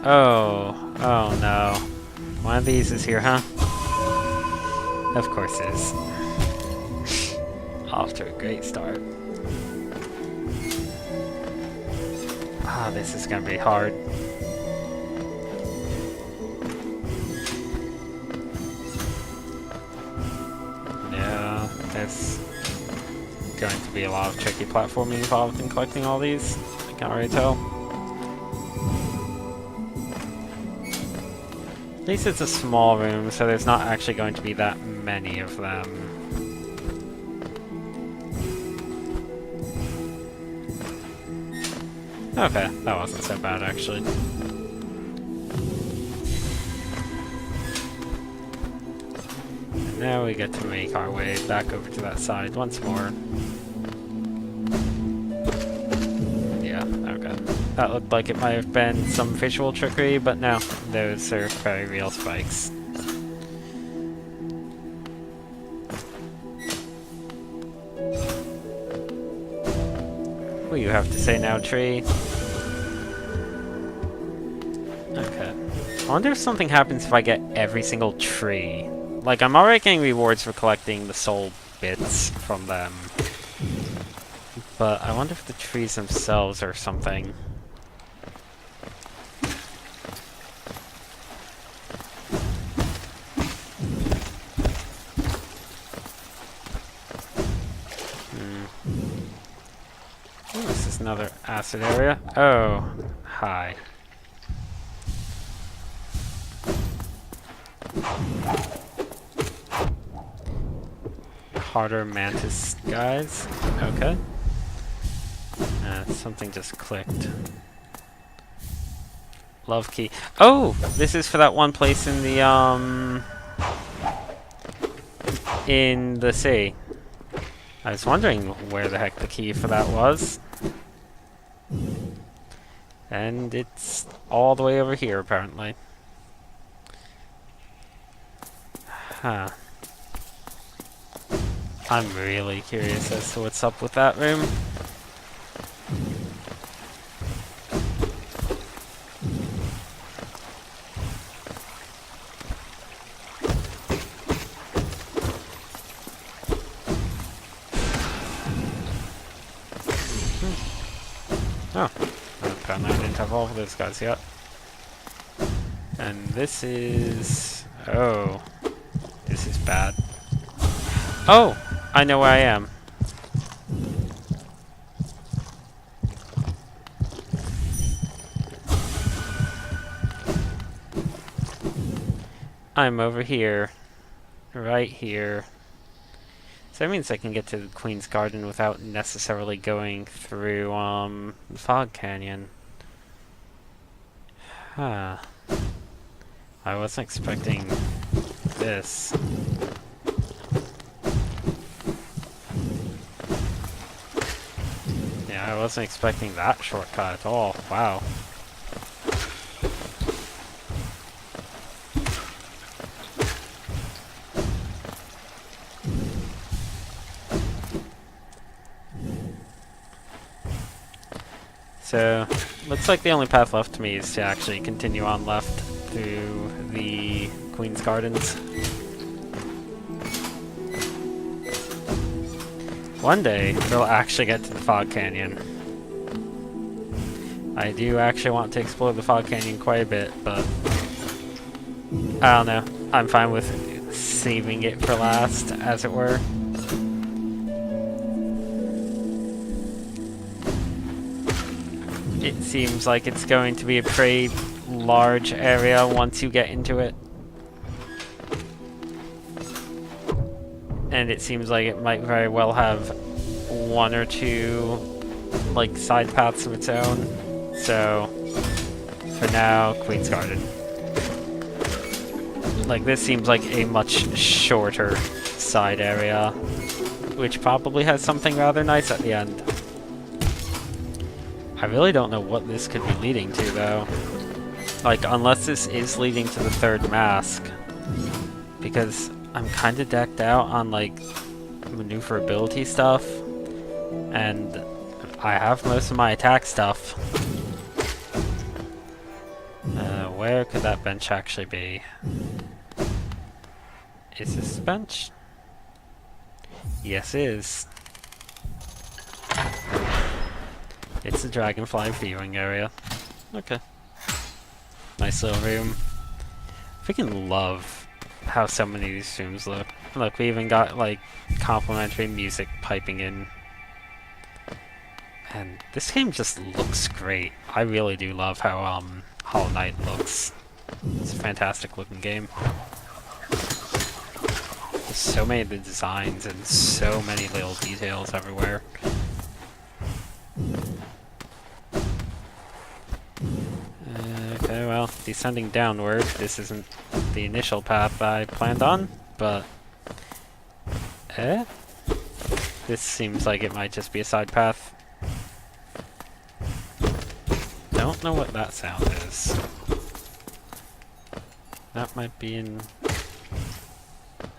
Oh no. One of these is here, huh? Of course it is. Off to a great start. Ah, this is gonna be hard. Yeah, there's going to be a lot of tricky platforming involved in collecting all these. I can't really tell. At least it's a small room, so there's not actually going to be that many of them. Okay, that wasn't so bad actually. And now we get to make our way back over to that side once more. Yeah, okay. That looked like it might have been some visual trickery, but no, those are very real spikes. What do you have to say now, tree? Okay. I wonder if something happens if I get every single tree. Like, I'm already getting rewards for collecting the soul bits from them. But I wonder if the trees themselves are something. Oh, this is another acid area. Oh, hi. Harder mantis guys. Okay. Something just clicked. Love key. Oh! This is for that one place in the sea. I was wondering where the heck the key for that was. And it's all the way over here, apparently. Huh. I'm really curious as to what's up with that room. Oh, apparently I didn't have all of those guys yet. And this is... oh, this is bad. Oh, I know where I am. I'm over here. Right here. So that means I can get to the Queen's Garden without necessarily going through, the Fog Canyon. Huh. I wasn't expecting this. Yeah, I wasn't expecting that shortcut at all. Wow. So, looks like the only path left to me is to actually continue on left through the Queen's Gardens. One day, we'll actually get to the Fog Canyon. I do actually want to explore the Fog Canyon quite a bit, but I don't know. I'm fine with saving it for last, as it were. It seems like it's going to be a pretty large area once you get into it. And it seems like it might very well have one or two, like, side paths of its own. So, for now, Queen's Garden. Like, this seems like a much shorter side area, which probably has something rather nice at the end. I really don't know what this could be leading to, though. Like, unless this is leading to the third mask, because I'm kind of decked out on like maneuverability stuff, and I have most of my attack stuff. Where could that bench actually be? Is this bench? Yes, it is. It's the Dragonfly viewing area. Okay. Nice little room. Freaking love how so many of these rooms look. Look, we even got like complimentary music piping in. And this game just looks great. I really do love how Hollow Knight looks. It's a fantastic looking game. There's so many of the designs and so many little details everywhere. Okay, well, descending downward. This isn't the initial path I planned on, but... This seems like it might just be a side path. Don't know what that sound is. That might be in...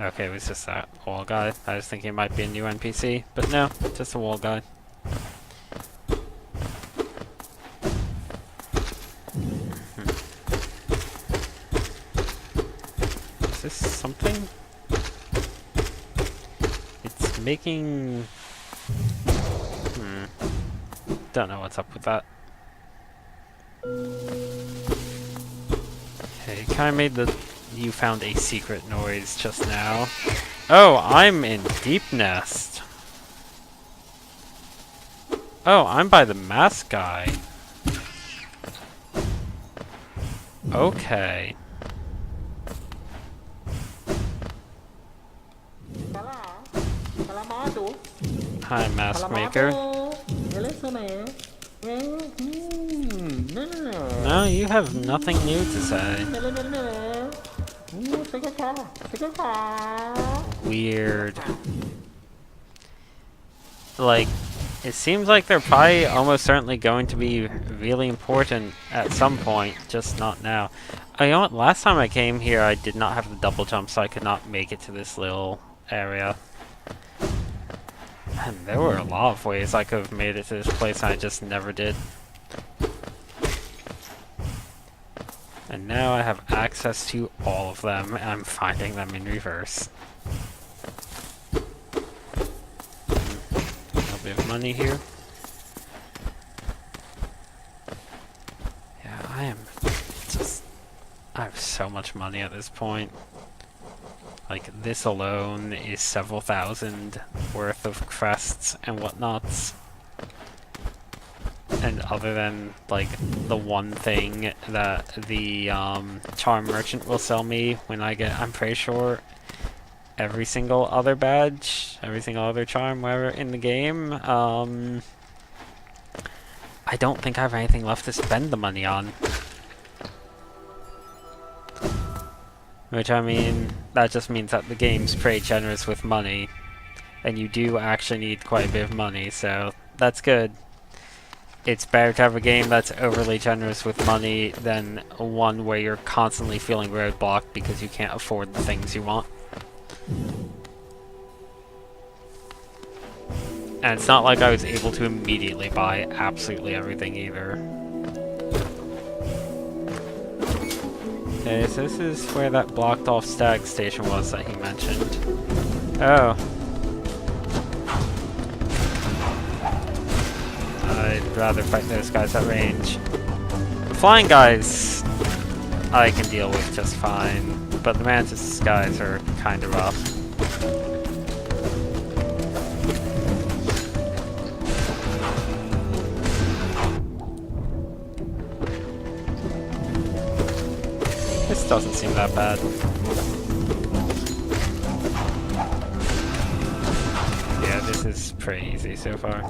Okay, it was just that wall guy. I was thinking it might be a new NPC, but no, just a wall guy. Is this something? It's making... Don't know what's up with that. Okay, it kinda made the... You found a secret noise just now. Oh, I'm in Deep Nest. Oh, I'm by the mask guy. Okay. Hi, Mask Maker. No, you have nothing new to say. Weird. Like, it seems like they're probably almost certainly going to be really important at some point, just not now. Oh, you know what? Last time I came here, I did not have the double jump, so I could not make it to this little area. And there were a lot of ways I could have made it to this place, and I just never did. And now I have access to all of them, and I'm finding them in reverse. A little bit of money here. Yeah, I have so much money at this point. Like, this alone is several thousand worth of crests and whatnots. And other than, like, the one thing that the charm merchant will sell me when I get, I'm pretty sure, every single other badge, every single other charm, wherever in the game, I don't think I have anything left to spend the money on. Which, I mean, that just means that the game's pretty generous with money. And you do actually need quite a bit of money, so that's good. It's better to have a game that's overly generous with money than one where you're constantly feeling roadblocked because you can't afford the things you want. And it's not like I was able to immediately buy absolutely everything either. Okay, so this is where that blocked off stag station was that he mentioned. Oh. I'd rather fight those guys at range. The flying guys I can deal with just fine, but the mantis guys are kind of rough. This doesn't seem that bad. Yeah, this is pretty easy so far.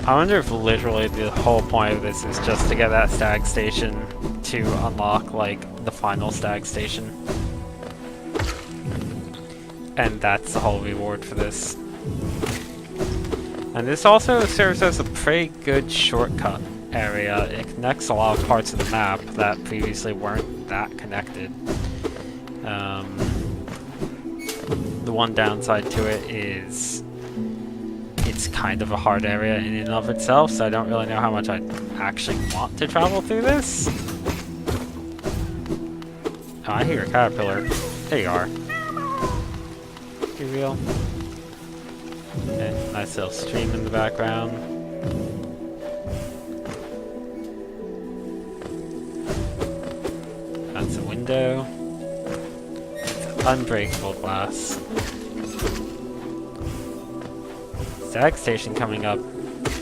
I wonder if literally the whole point of this is just to get that stag station to unlock, like, the final stag station. And that's the whole reward for this. And this also serves as a pretty good shortcut area. It connects a lot of parts of the map that previously weren't that connected. The one downside to it is it's kind of a hard area in and of itself, so I don't really know how much I actually want to travel through this. Oh, I hear a caterpillar. There you are. You real? Okay, nice little stream in the background. That's a window. It's unbreakable glass. Stag station coming up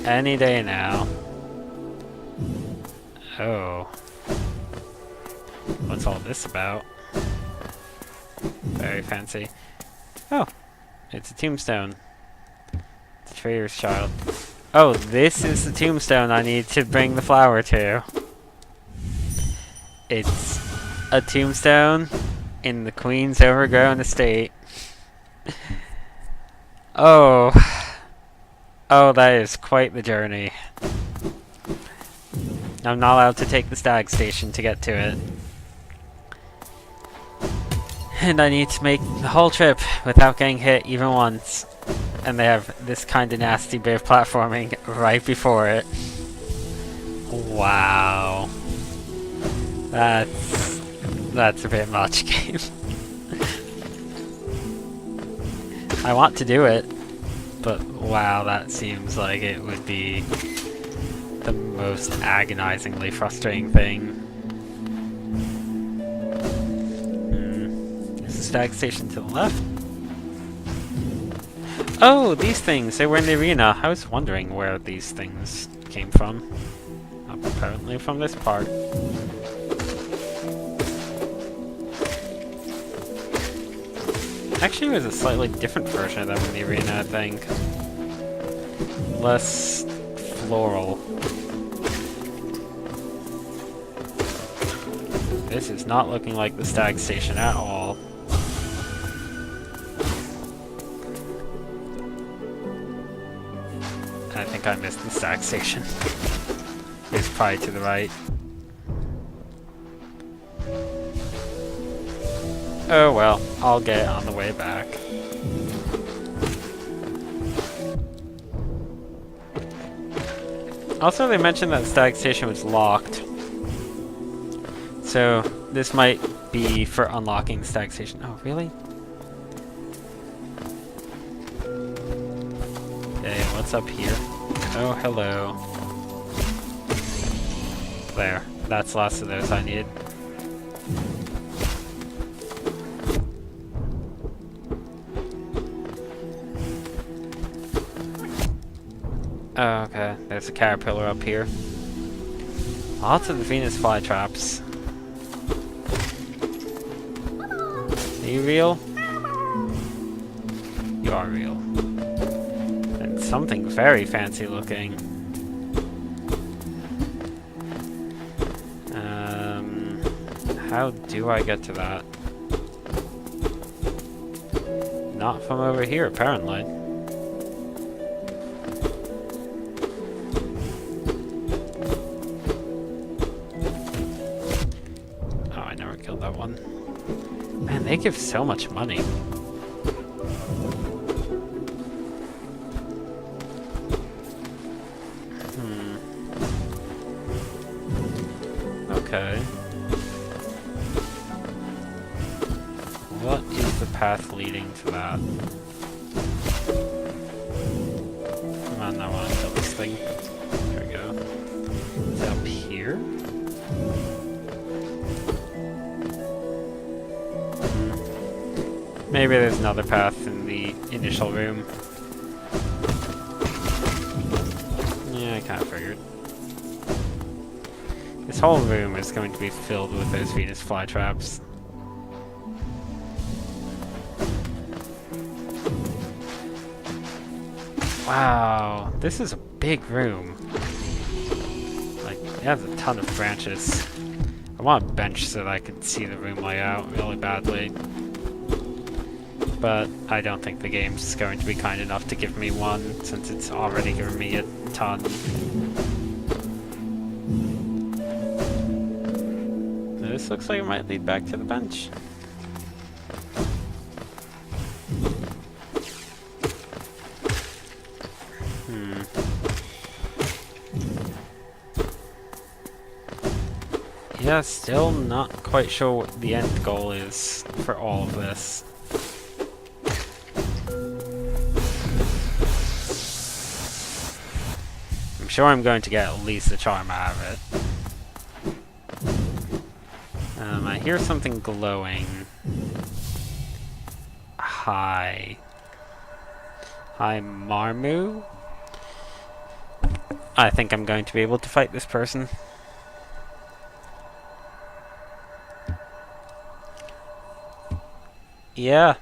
any day now. Oh. What's all this about? Very fancy. Oh, it's a tombstone. It's a trader's child. Oh, this is the tombstone I need to bring the flower to. It's a tombstone in the Queen's overgrown estate. Oh. Oh, that is quite the journey. I'm not allowed to take the stag station to get to it. And I need to make the whole trip without getting hit even once. And they have this kind of nasty bit of platforming right before it. Wow. That's a bit much, game. I want to do it, but wow, that seems like it would be the most agonizingly frustrating thing. There's a stag station to the left. Oh, these things! They were in the arena. I was wondering where these things came from. Apparently from this part. Actually, it was a slightly different version of them in the arena, I think. Less floral. This is not looking like the stag station at all. I think I missed the stag station. It's probably to the right. Oh well, I'll get it on the way back. Also, they mentioned that stag station was locked. So, this might be for unlocking the stag station. Oh, really? Okay, what's up here? Oh, hello. There. That's the last of those I need. Oh, okay. There's a caterpillar up here. Lots of the Venus flytraps. Are you real? You are real. And something very fancy looking. How do I get to that? Not from over here, apparently. Oh, I never killed that one. Man, they give so much money. Okay. What is the path leading to that? Come on, I want to kill this thing. There we go. Is it up here? Maybe there's another path in the initial room. Yeah, I kind of figured. This whole room is going to be filled with those Venus flytraps. Wow, this is a big room. Like, it has a ton of branches. I want a bench so that I can see the room layout really badly. But I don't think the game's going to be kind enough to give me one, since it's already given me a ton. This looks like it might lead back to the bench. Yeah, still not quite sure what the end goal is for all of this. I'm sure I'm going to get at least a charm out of it. I hear something glowing. Hi. Hi, Marmu? I think I'm going to be able to fight this person. Yeah.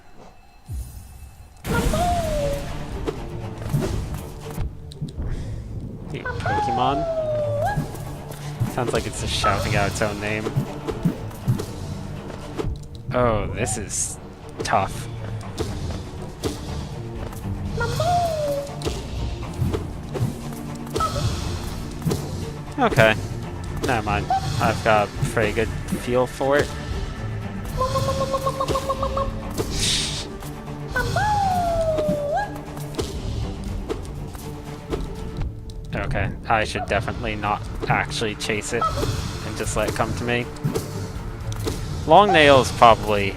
Hey, Pokemon. Sounds like it's just shouting out its own name. Oh, this is tough. Okay. Never mind. I've got a pretty good feel for it. Okay, I should definitely not actually chase it and just let it come to me. Long nail's probably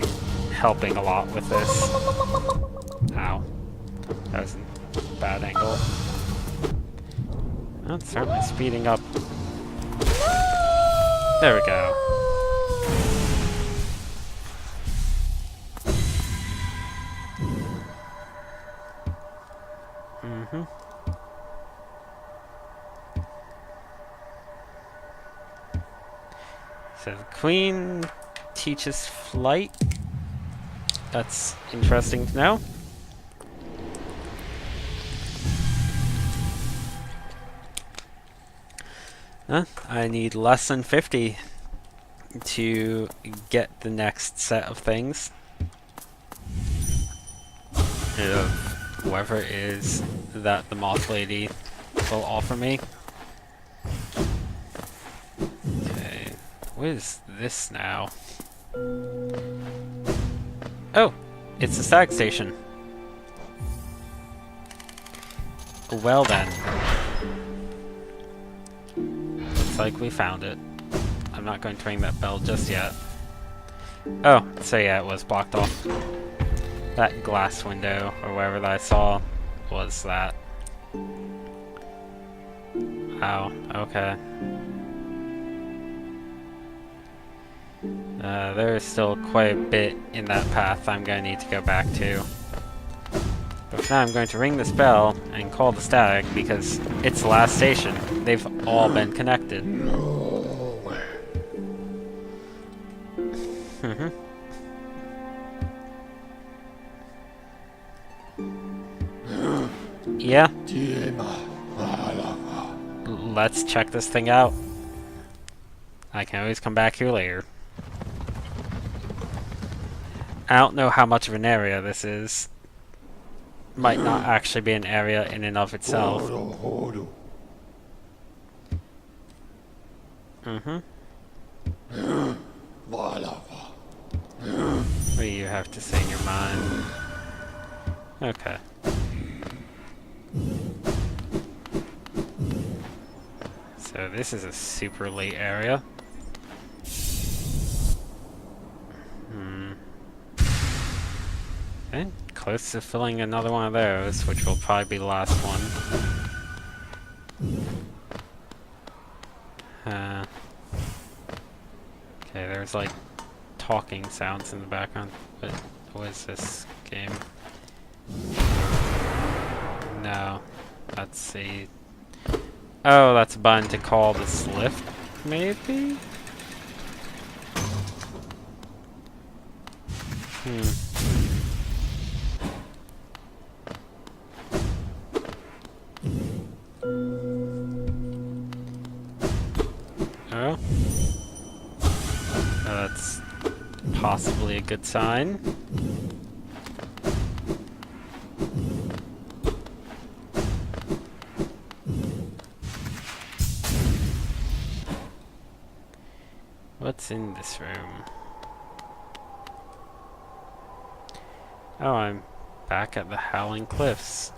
helping a lot with this. Ow. That was a bad angle. Well, it's certainly speeding up. There we go. So the queen teaches flight. That's interesting to know. I need less than 50 to get the next set of things. Of whoever it is that the moth lady will offer me. Okay, what is this now? Oh, it's the stag station. Well then. Looks like we found it. I'm not going to ring that bell just yet. Oh, so yeah, it was blocked off. That glass window, or wherever that I saw, was that. Oh, okay. There is still quite a bit in that path I'm going to need to go back to. But for now I'm going to ring this bell and call the stag because it's the last station. They've all been connected. Yeah. Let's check this thing out. I can always come back here later. I don't know how much of an area this is. Might not actually be an area in and of itself. What do you have to say in your mind? Okay. So this is a super late area. Okay, close to filling another one of those, which will probably be the last one. Okay, there's like talking sounds in the background, but what is this game? No, let's see. Oh, that's a button to call this lift, maybe? Oh. That's possibly a good sign. What's is in this room? Oh, I'm back at the Howling Cliffs.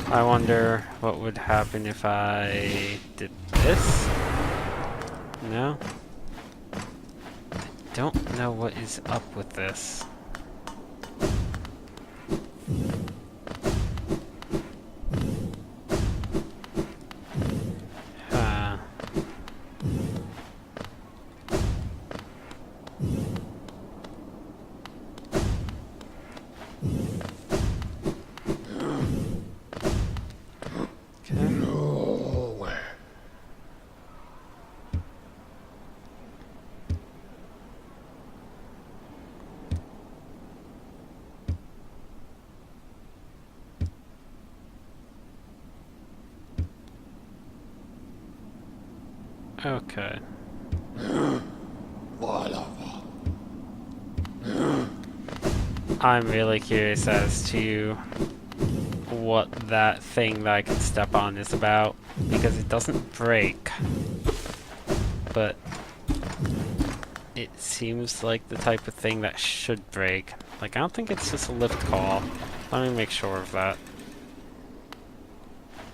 I wonder what would happen if I did this? No? I don't know what is up with this. Okay. I'm really curious as to what that thing that I can step on is about, because it doesn't break, but it seems like the type of thing that should break. Like, I don't think it's just a lift call. Let me make sure of that.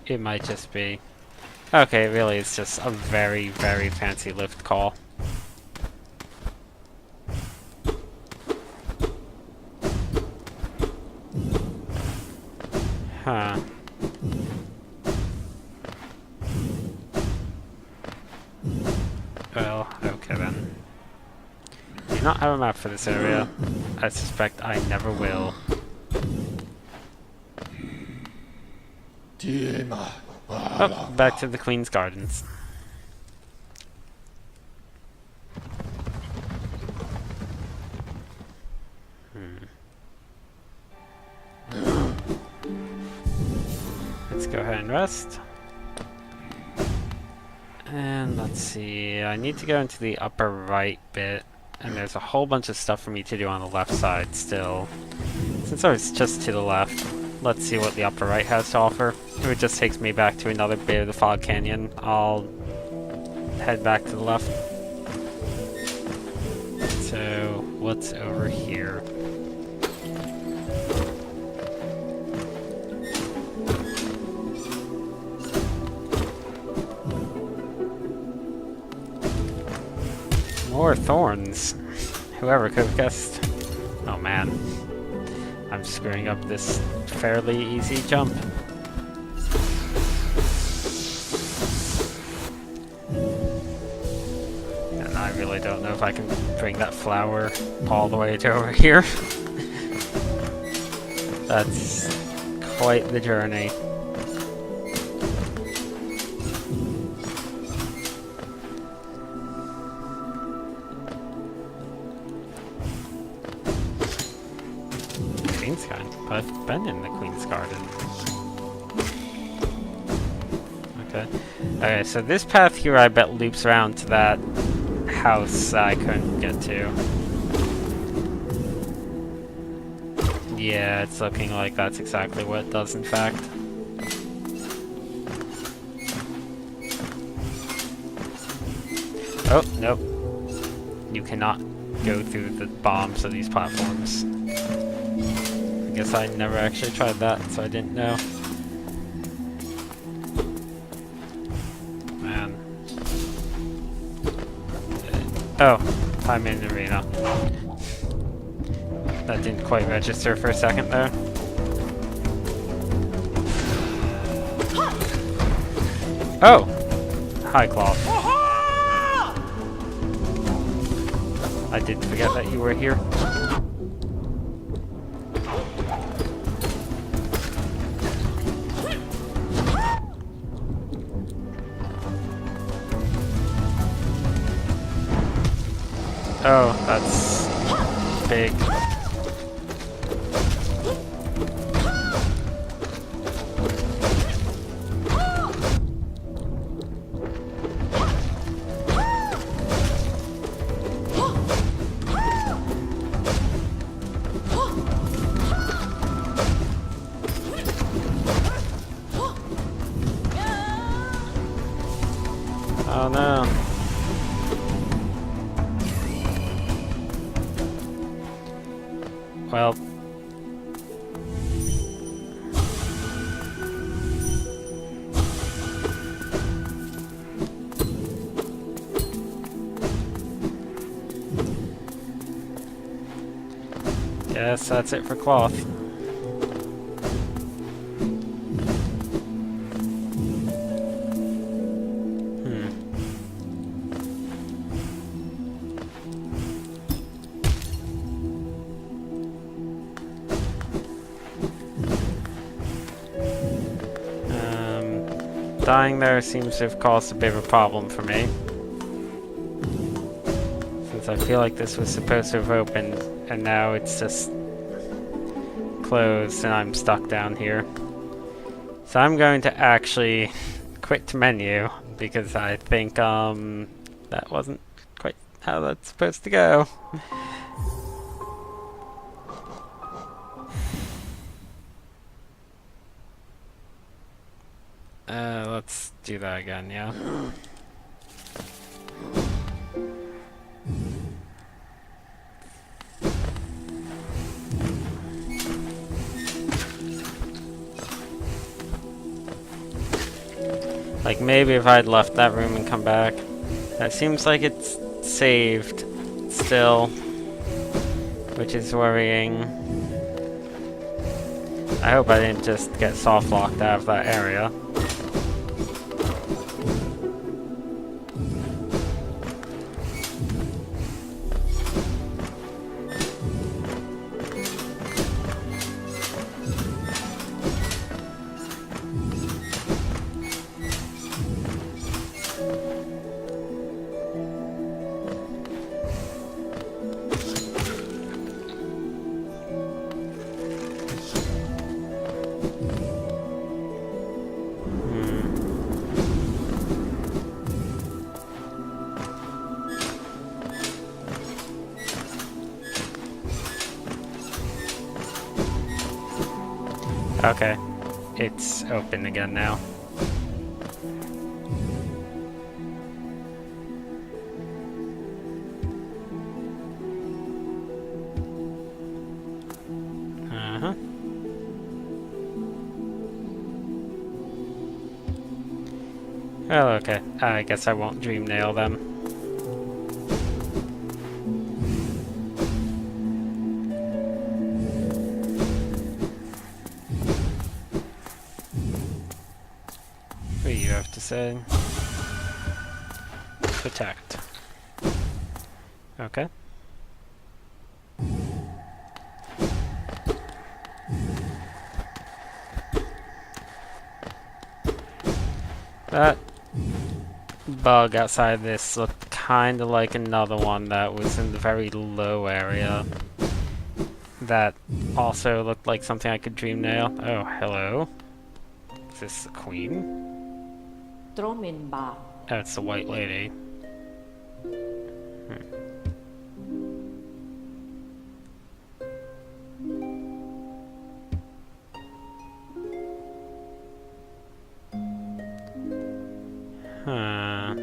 It might just be. Okay, really, it's just a very, very fancy lift call. Huh. Well, okay then. Do you not have a map for this area? I suspect I never will. Oh, back to the Queen's Gardens. Let's go ahead and rest. And let's see, I need to go into the upper right bit, and there's a whole bunch of stuff for me to do on the left side still. Since I was just to the left, let's see what the upper right has to offer. If it just takes me back to another bit of the Fog Canyon, I'll head back to the left. So, what's over here? More thorns. Whoever could have guessed. Oh man. I'm screwing up this fairly easy jump. And I really don't know if I can bring that flower all the way to over here. That's quite the journey. Queen's Garden? But I've been in the Queen's Garden. Okay. Okay, so this path here I bet loops around to that house I couldn't get to. Yeah, it's looking like that's exactly what it does in fact. Oh, nope. You cannot go through the bombs of these platforms. I guess I never actually tried that, so I didn't know. Man. Oh, I'm in the arena. That didn't quite register for a second there. Oh! Hi, Claw. I did forget that you were here. Oh, that's big. Oh no. Well. Yes, that's it for cloth. Dying there seems to have caused a bit of a problem for me. Since I feel like this was supposed to have opened, and now it's just closed and I'm stuck down here. So I'm going to actually quit menu, because I think that wasn't quite how that's supposed to go. Let's do that again, yeah. Like, maybe if I'd left that room and come back. That seems like it's saved still, which is worrying. I hope I didn't just get soft locked out of that area. Okay, it's open again now. Uh-huh. Well, okay. I guess I won't dream nail them. What do you have to say? Protect. Okay. That bug outside this looked kind of like another one that was in the very low area. That also looked like something I could dream nail. Oh, hello. Is this the queen? Drominba. Oh, it's the white lady. Huh.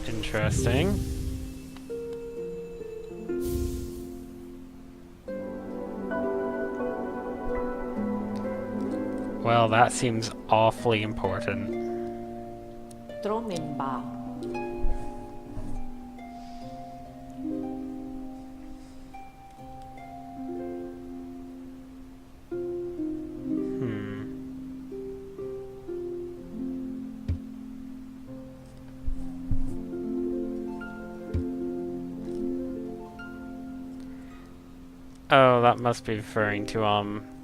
Interesting. Well, that seems awfully important. Drominba. Oh, that must be referring to,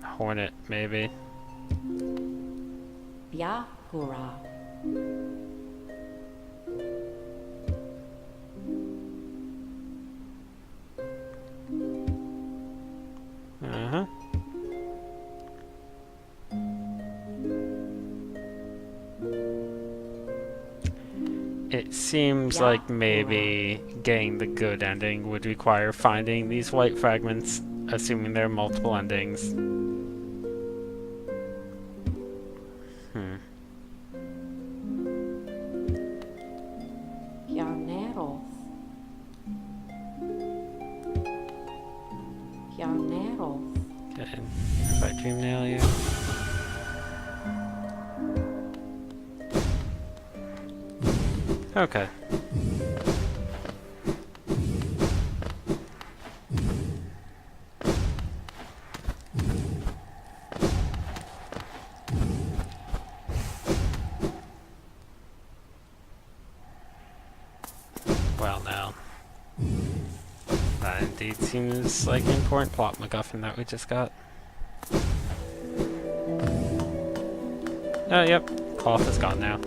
Hornet, maybe. Yakura. Uh-huh. It seems like maybe getting the good ending would require finding these white fragments, assuming there are multiple endings. And if I dream nail you. Okay. Well, now. That indeed seems like an important plot MacGuffin that we just got. Oh, yep. Cloth is gone now.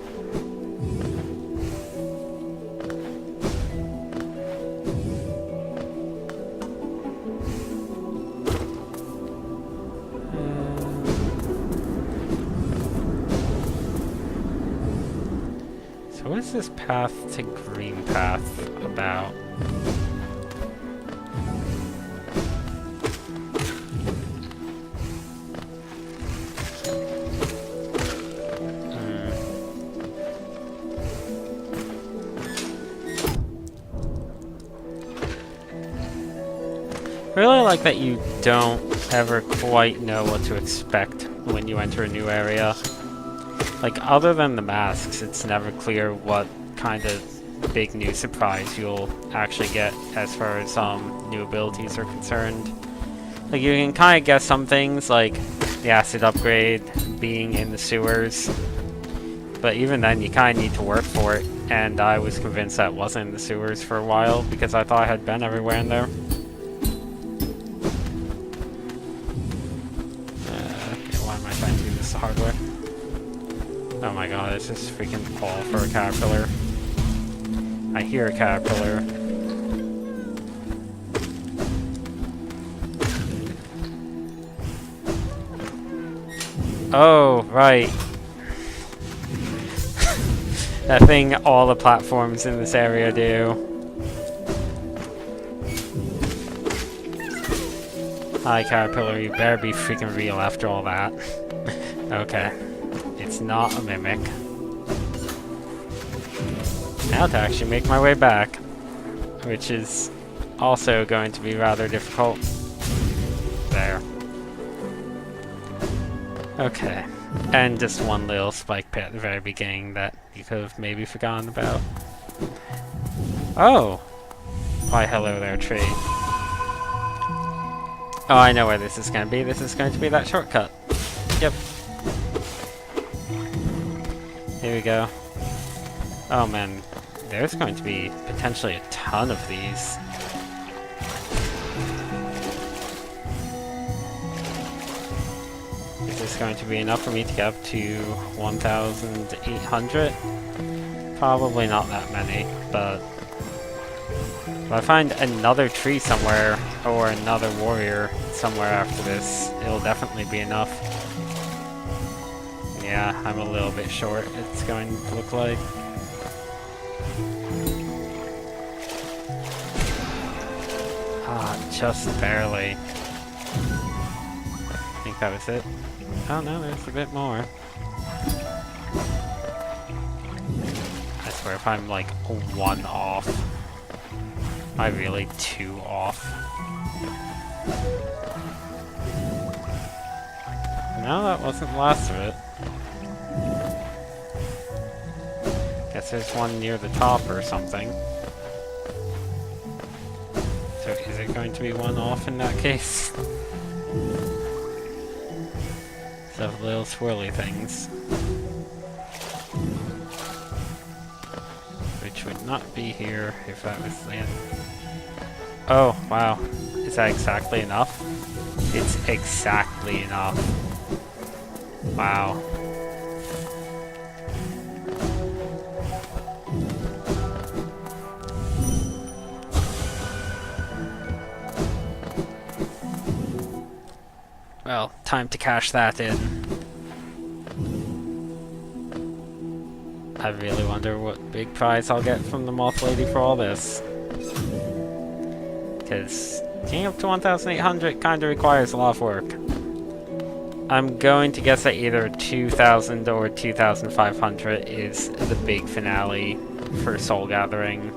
So what is this path to Green Path about? I really like that you don't ever quite know what to expect when you enter a new area. Like, other than the masks, it's never clear what kind of big new surprise you'll actually get as far as new abilities are concerned. Like, you can kind of guess some things, like the acid upgrade being in the sewers, but even then you kind of need to work for it, and I was convinced that wasn't in the sewers for a while because I thought I had been everywhere in there. Why am I trying to do this the hard way? Oh my god, it's just freaking fall for a caterpillar. I hear a caterpillar. Oh, right. That thing all the platforms in this area do. Hi, caterpillar, you better be freaking real after all that. Okay. It's not a mimic. Now to actually make my way back, which is also going to be rather difficult. There. Okay. And just one little spike pit at the very beginning that you could have maybe forgotten about. Oh! Why, hello there, tree. Oh, I know where this is going to be. This is going to be that shortcut. Yep. Here we go. Oh man, there's going to be potentially a ton of these. Is this going to be enough for me to get up to 1,800? Probably not that many, but if I find another tree somewhere, or another warrior somewhere after this, it'll definitely be enough. Yeah, I'm a little bit short, it's going to look like. Ah, just barely. I think that was it. Oh no, there's a bit more. I swear if I'm like 1 off. Am I really 2 off? No, that wasn't the last of it. Guess there's one near the top or something. So is it going to be 1 off in that case? So little swirly things. Which would not be here if that was the end. Oh, wow. Is that exactly enough? It's exactly enough. Wow. Well, time to cash that in. I really wonder what big prize I'll get from the Moth Lady for all this. Because getting up to 1,800 kind of requires a lot of work. I'm going to guess that either 2,000 or 2,500 is the big finale for Soul Gathering.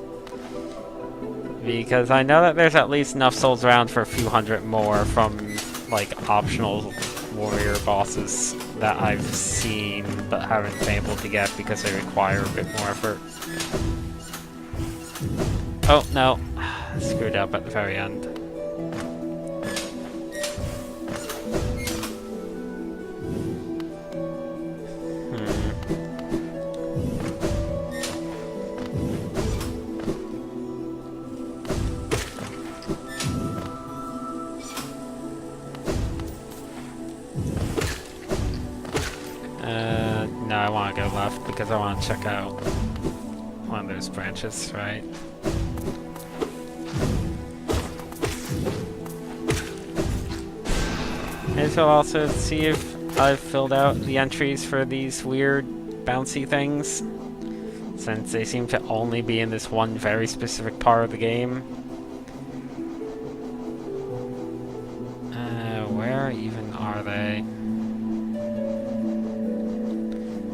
Because I know that there's at least enough souls around for a few hundred more from like optional warrior bosses that I've seen but haven't been able to get because they require a bit more effort. Oh no, screwed up at the very end. No, I want to go left because I want to check out one of those branches, right? May as well also see if I've filled out the entries for these weird bouncy things, since they seem to only be in this one very specific part of the game. Where even are they?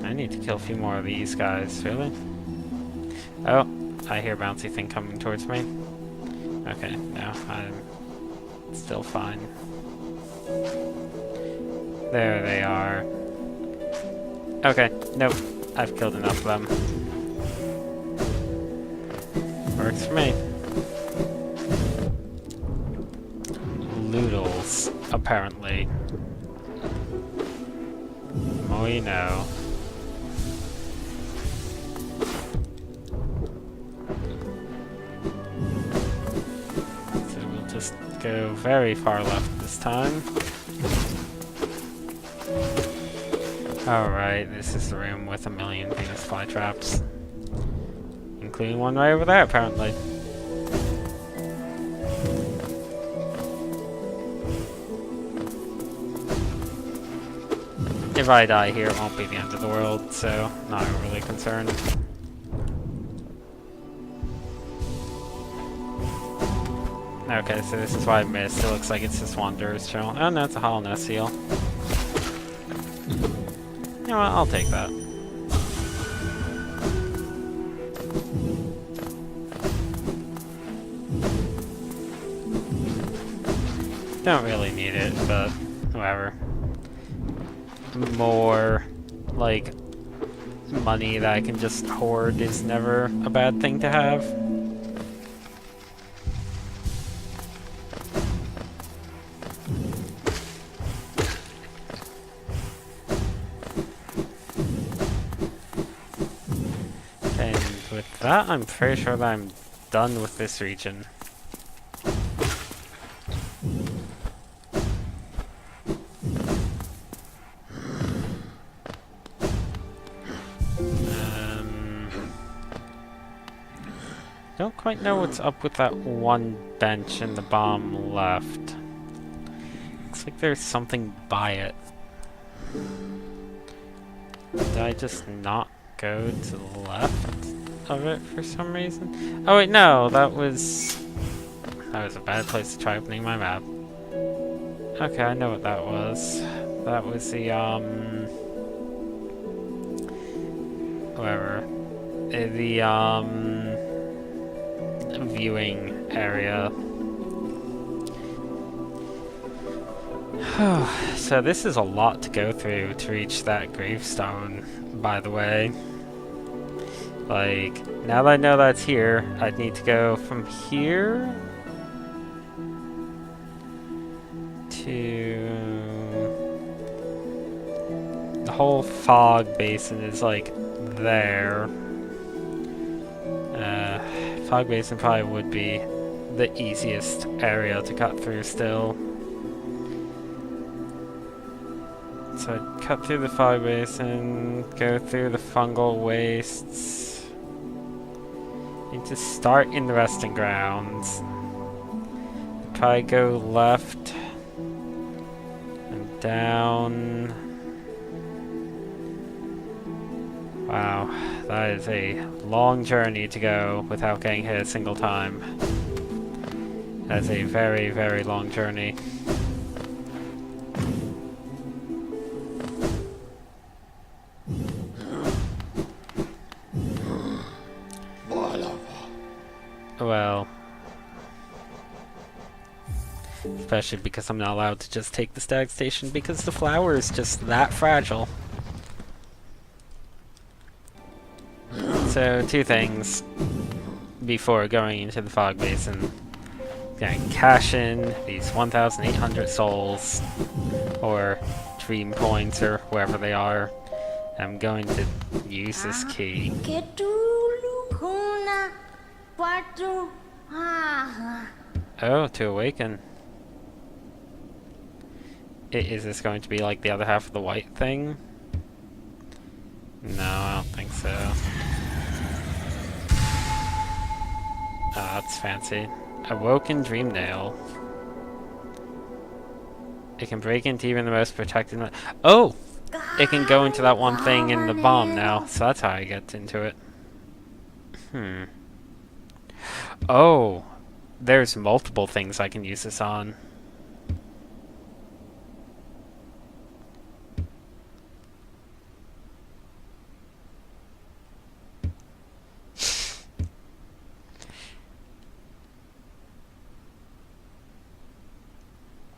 I need to kill a few more of these guys, really? Oh, I hear a bouncy thing coming towards me. Okay, no, I'm still fine. There they are. Okay, nope, I've killed enough of them. Works for me. Loodles, apparently. Oh, you know. So we'll just go very far left this time. Alright, this is the room with a million Venus flytraps. Including one right over there, apparently. If I die here, it won't be the end of the world, so not overly concerned. Okay, so this is why I missed. It looks like it's just Wanderer's Channel. Oh no, it's a Hollow Nest seal. You know what, I'll take that. Don't really need it, but whatever. More, like, money that I can just hoard is never a bad thing to have. And with that, I'm pretty sure that I'm done with this region. Don't quite know what's up with that one bench in the bottom left. Looks like there's something by it. Did I just not go to the left of it for some reason? Oh wait, no, that was a bad place to try opening my map. Okay, I know what that was. That was the whatever. The viewing area. So this is a lot to go through to reach that gravestone, by the way. Like, now that I know that's here, I'd need to go from here to... The whole fog basin is like there. Fog basin probably would be the easiest area to cut through still. So I'd cut through the fog basin, go through the fungal wastes. Need to start in the resting grounds. Probably go left and down. Wow, that is a long journey to go without getting hit a single time. That's a very, very long journey. Well, Especially because I'm not allowed to just take the stag station because the flower is just that fragile. So, two things before going into the fog basin. Gonna cash in these 1,800 souls, or dream points, or wherever they are. I'm going to use this key. Oh, to awaken. Is this going to be like the other half of the white thing? No, I don't think so. Oh, that's fancy. Awoken Dream Nail. It can break into even the most protected... Oh! It can go into that one thing in the bomb now, so that's how I get into it. Oh! There's multiple things I can use this on.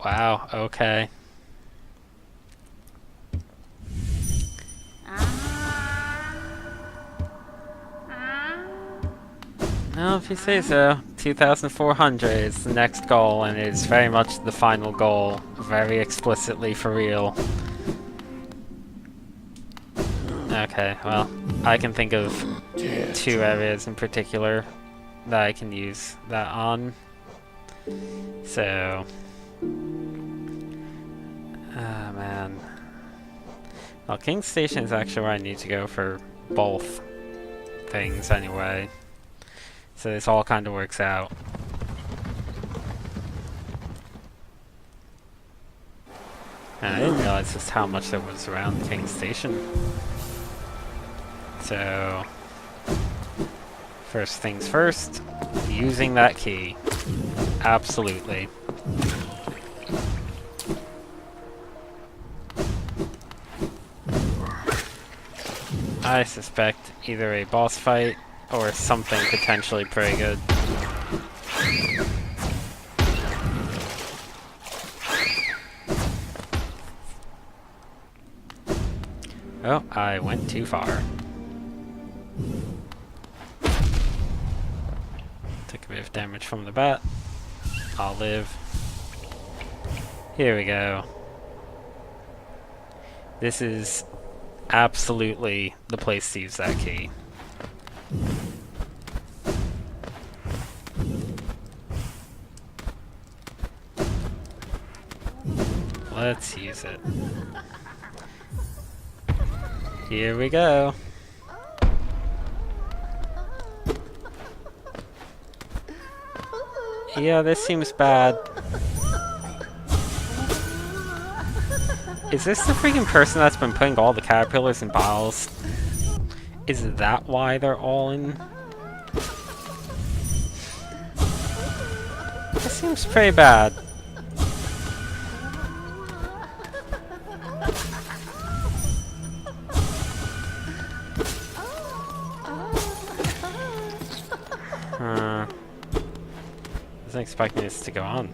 Wow, okay. Well, if you say so. 2,400 is the next goal, and it's very much the final goal. Very explicitly for real. Okay, well, I can think of two areas in particular that I can use that on. So... Ah, man. Well, King's Station is actually where I need to go for both things anyway. So this all kind of works out. And I didn't realize just how much there was around King's Station. So... First things first, using that key. Absolutely. I suspect either a boss fight or something potentially pretty good. Oh, I went too far. Took a bit of damage from the bat. I'll live. Here we go. This is absolutely the place to use that key. Let's use it. Here we go. Yeah, this seems bad. Is this the freaking person that's been putting all the caterpillars in bottles? Is that why they're all in? This seems pretty bad. Wasn't expecting this to go on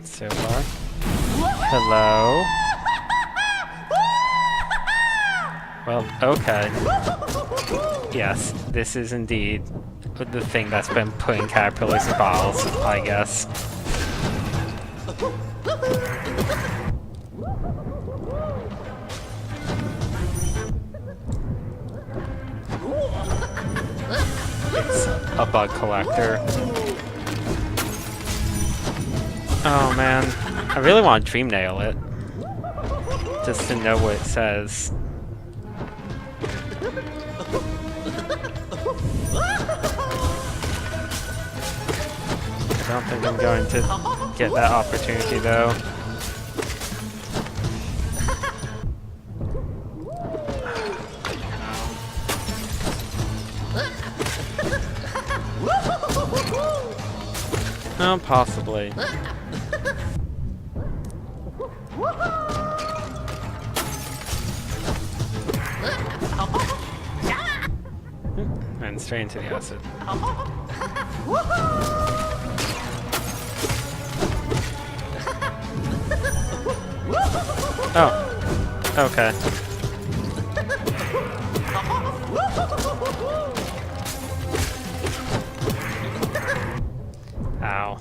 so far. Hello? Well, okay. Yes, this is indeed the thing that's been putting caterpillars in bottles, I guess. It's a bug collector. Oh man, I really want to dream nail it. Just to know what it says. I don't think I'm going to get that opportunity though. Oh, possibly. And straight into the acid. Oh. Okay. Ow.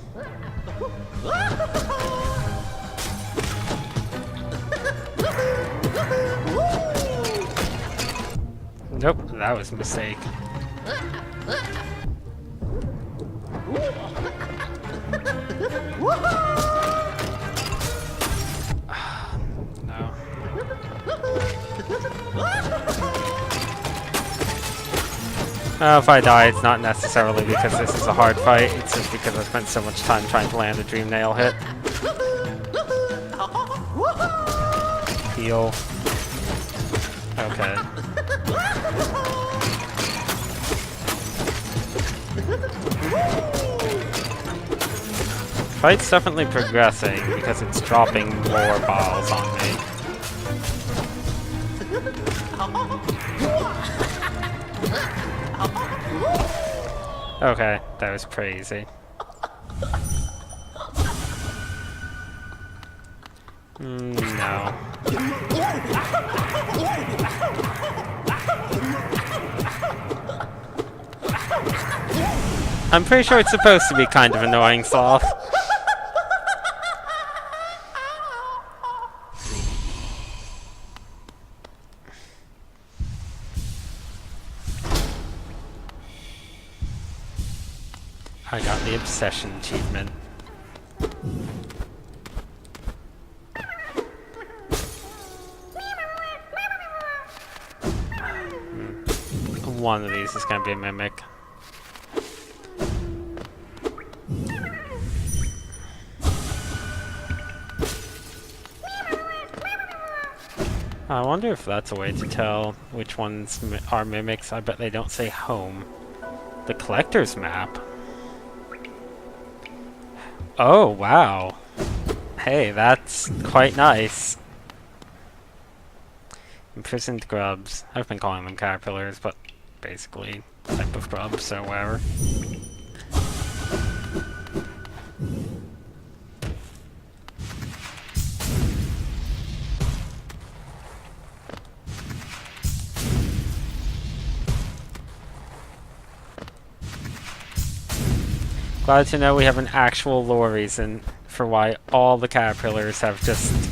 Nope, that was a mistake. No. If I die, it's not necessarily because this is a hard fight, it's just because I spent so much time trying to land a Dream Nail hit. Heal. Okay. Fight's definitely progressing because it's dropping more balls on me. Okay, that was crazy. No. I'm pretty sure it's supposed to be kind of annoying, Sloth. I got the Obsession achievement. One of these is gonna be a Mimic. I wonder if that's a way to tell which ones are Mimics. I bet they don't say home. The collector's map. Oh, wow. Hey, that's quite nice. Imprisoned grubs. I've been calling them caterpillars, but basically type of grubs, so whatever. Glad to know we have an actual lore reason for why all the caterpillars have just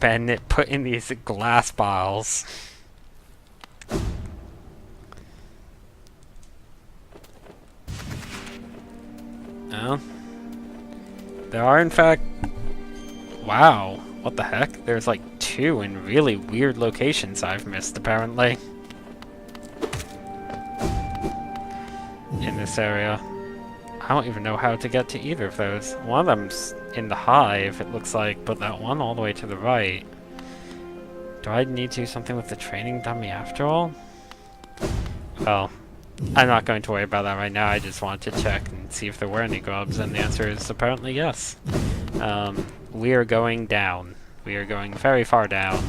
been put in these glass bottles. Oh. There are in fact... Wow. What the heck? There's like 2 in really weird locations I've missed apparently. In this area. I don't even know how to get to either of those. One of them's in the hive, it looks like, but that one all the way to the right. Do I need to do something with the training dummy after all? Well, I'm not going to worry about that right now. I just wanted to check and see if there were any grubs, and the answer is apparently yes. We are going down. We are going very far down.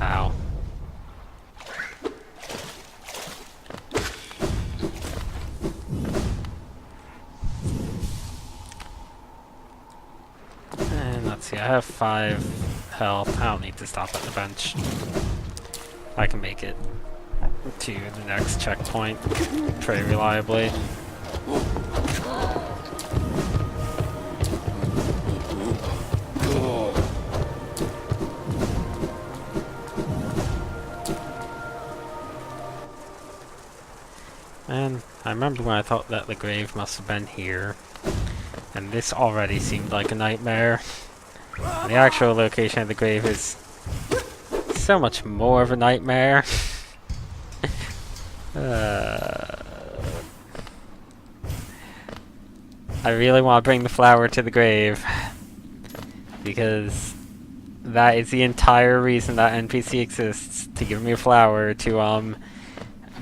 Ow. And let's see, I have 5 health. I don't need to stop at the bench. I can make it to the next checkpoint pretty reliably. And I remember when I thought that the grave must have been here. And this already seemed like a nightmare. The actual location of the grave is so much more of a nightmare. I really want to bring the flower to the grave. Because that is the entire reason that NPC exists. To give me a flower to,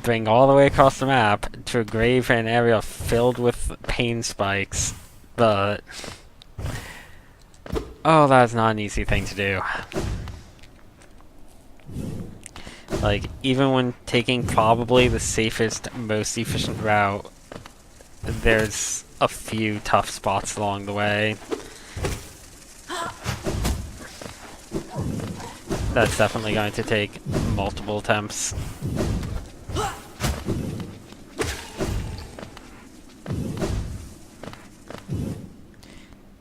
bring all the way across the map to a grave in an area filled with pain spikes, but oh, that's not an easy thing to do. Like, even when taking probably the safest, most efficient route, there's a few tough spots along the way. That's definitely going to take multiple attempts.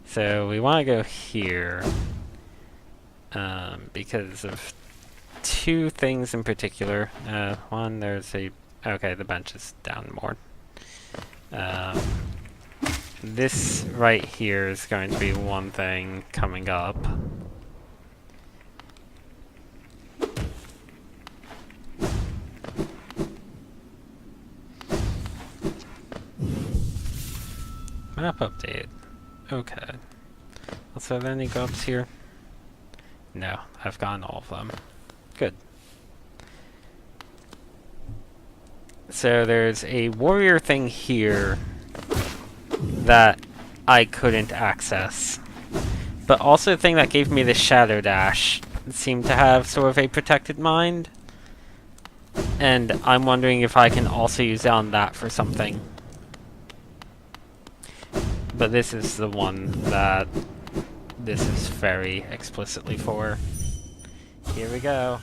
So we want to go here because of two things in particular. One, there's a... Okay, the bench is down more. This right here is going to be one thing coming up. Map update. Okay. Also, are there any go-ups here? No, I've gotten all of them. Good. So there's a warrior thing here that I couldn't access. But also the thing that gave me the Shadow Dash seemed to have sort of a protected mind. And I'm wondering if I can also use on that for something. But this is the one that this is very explicitly for. Here we go.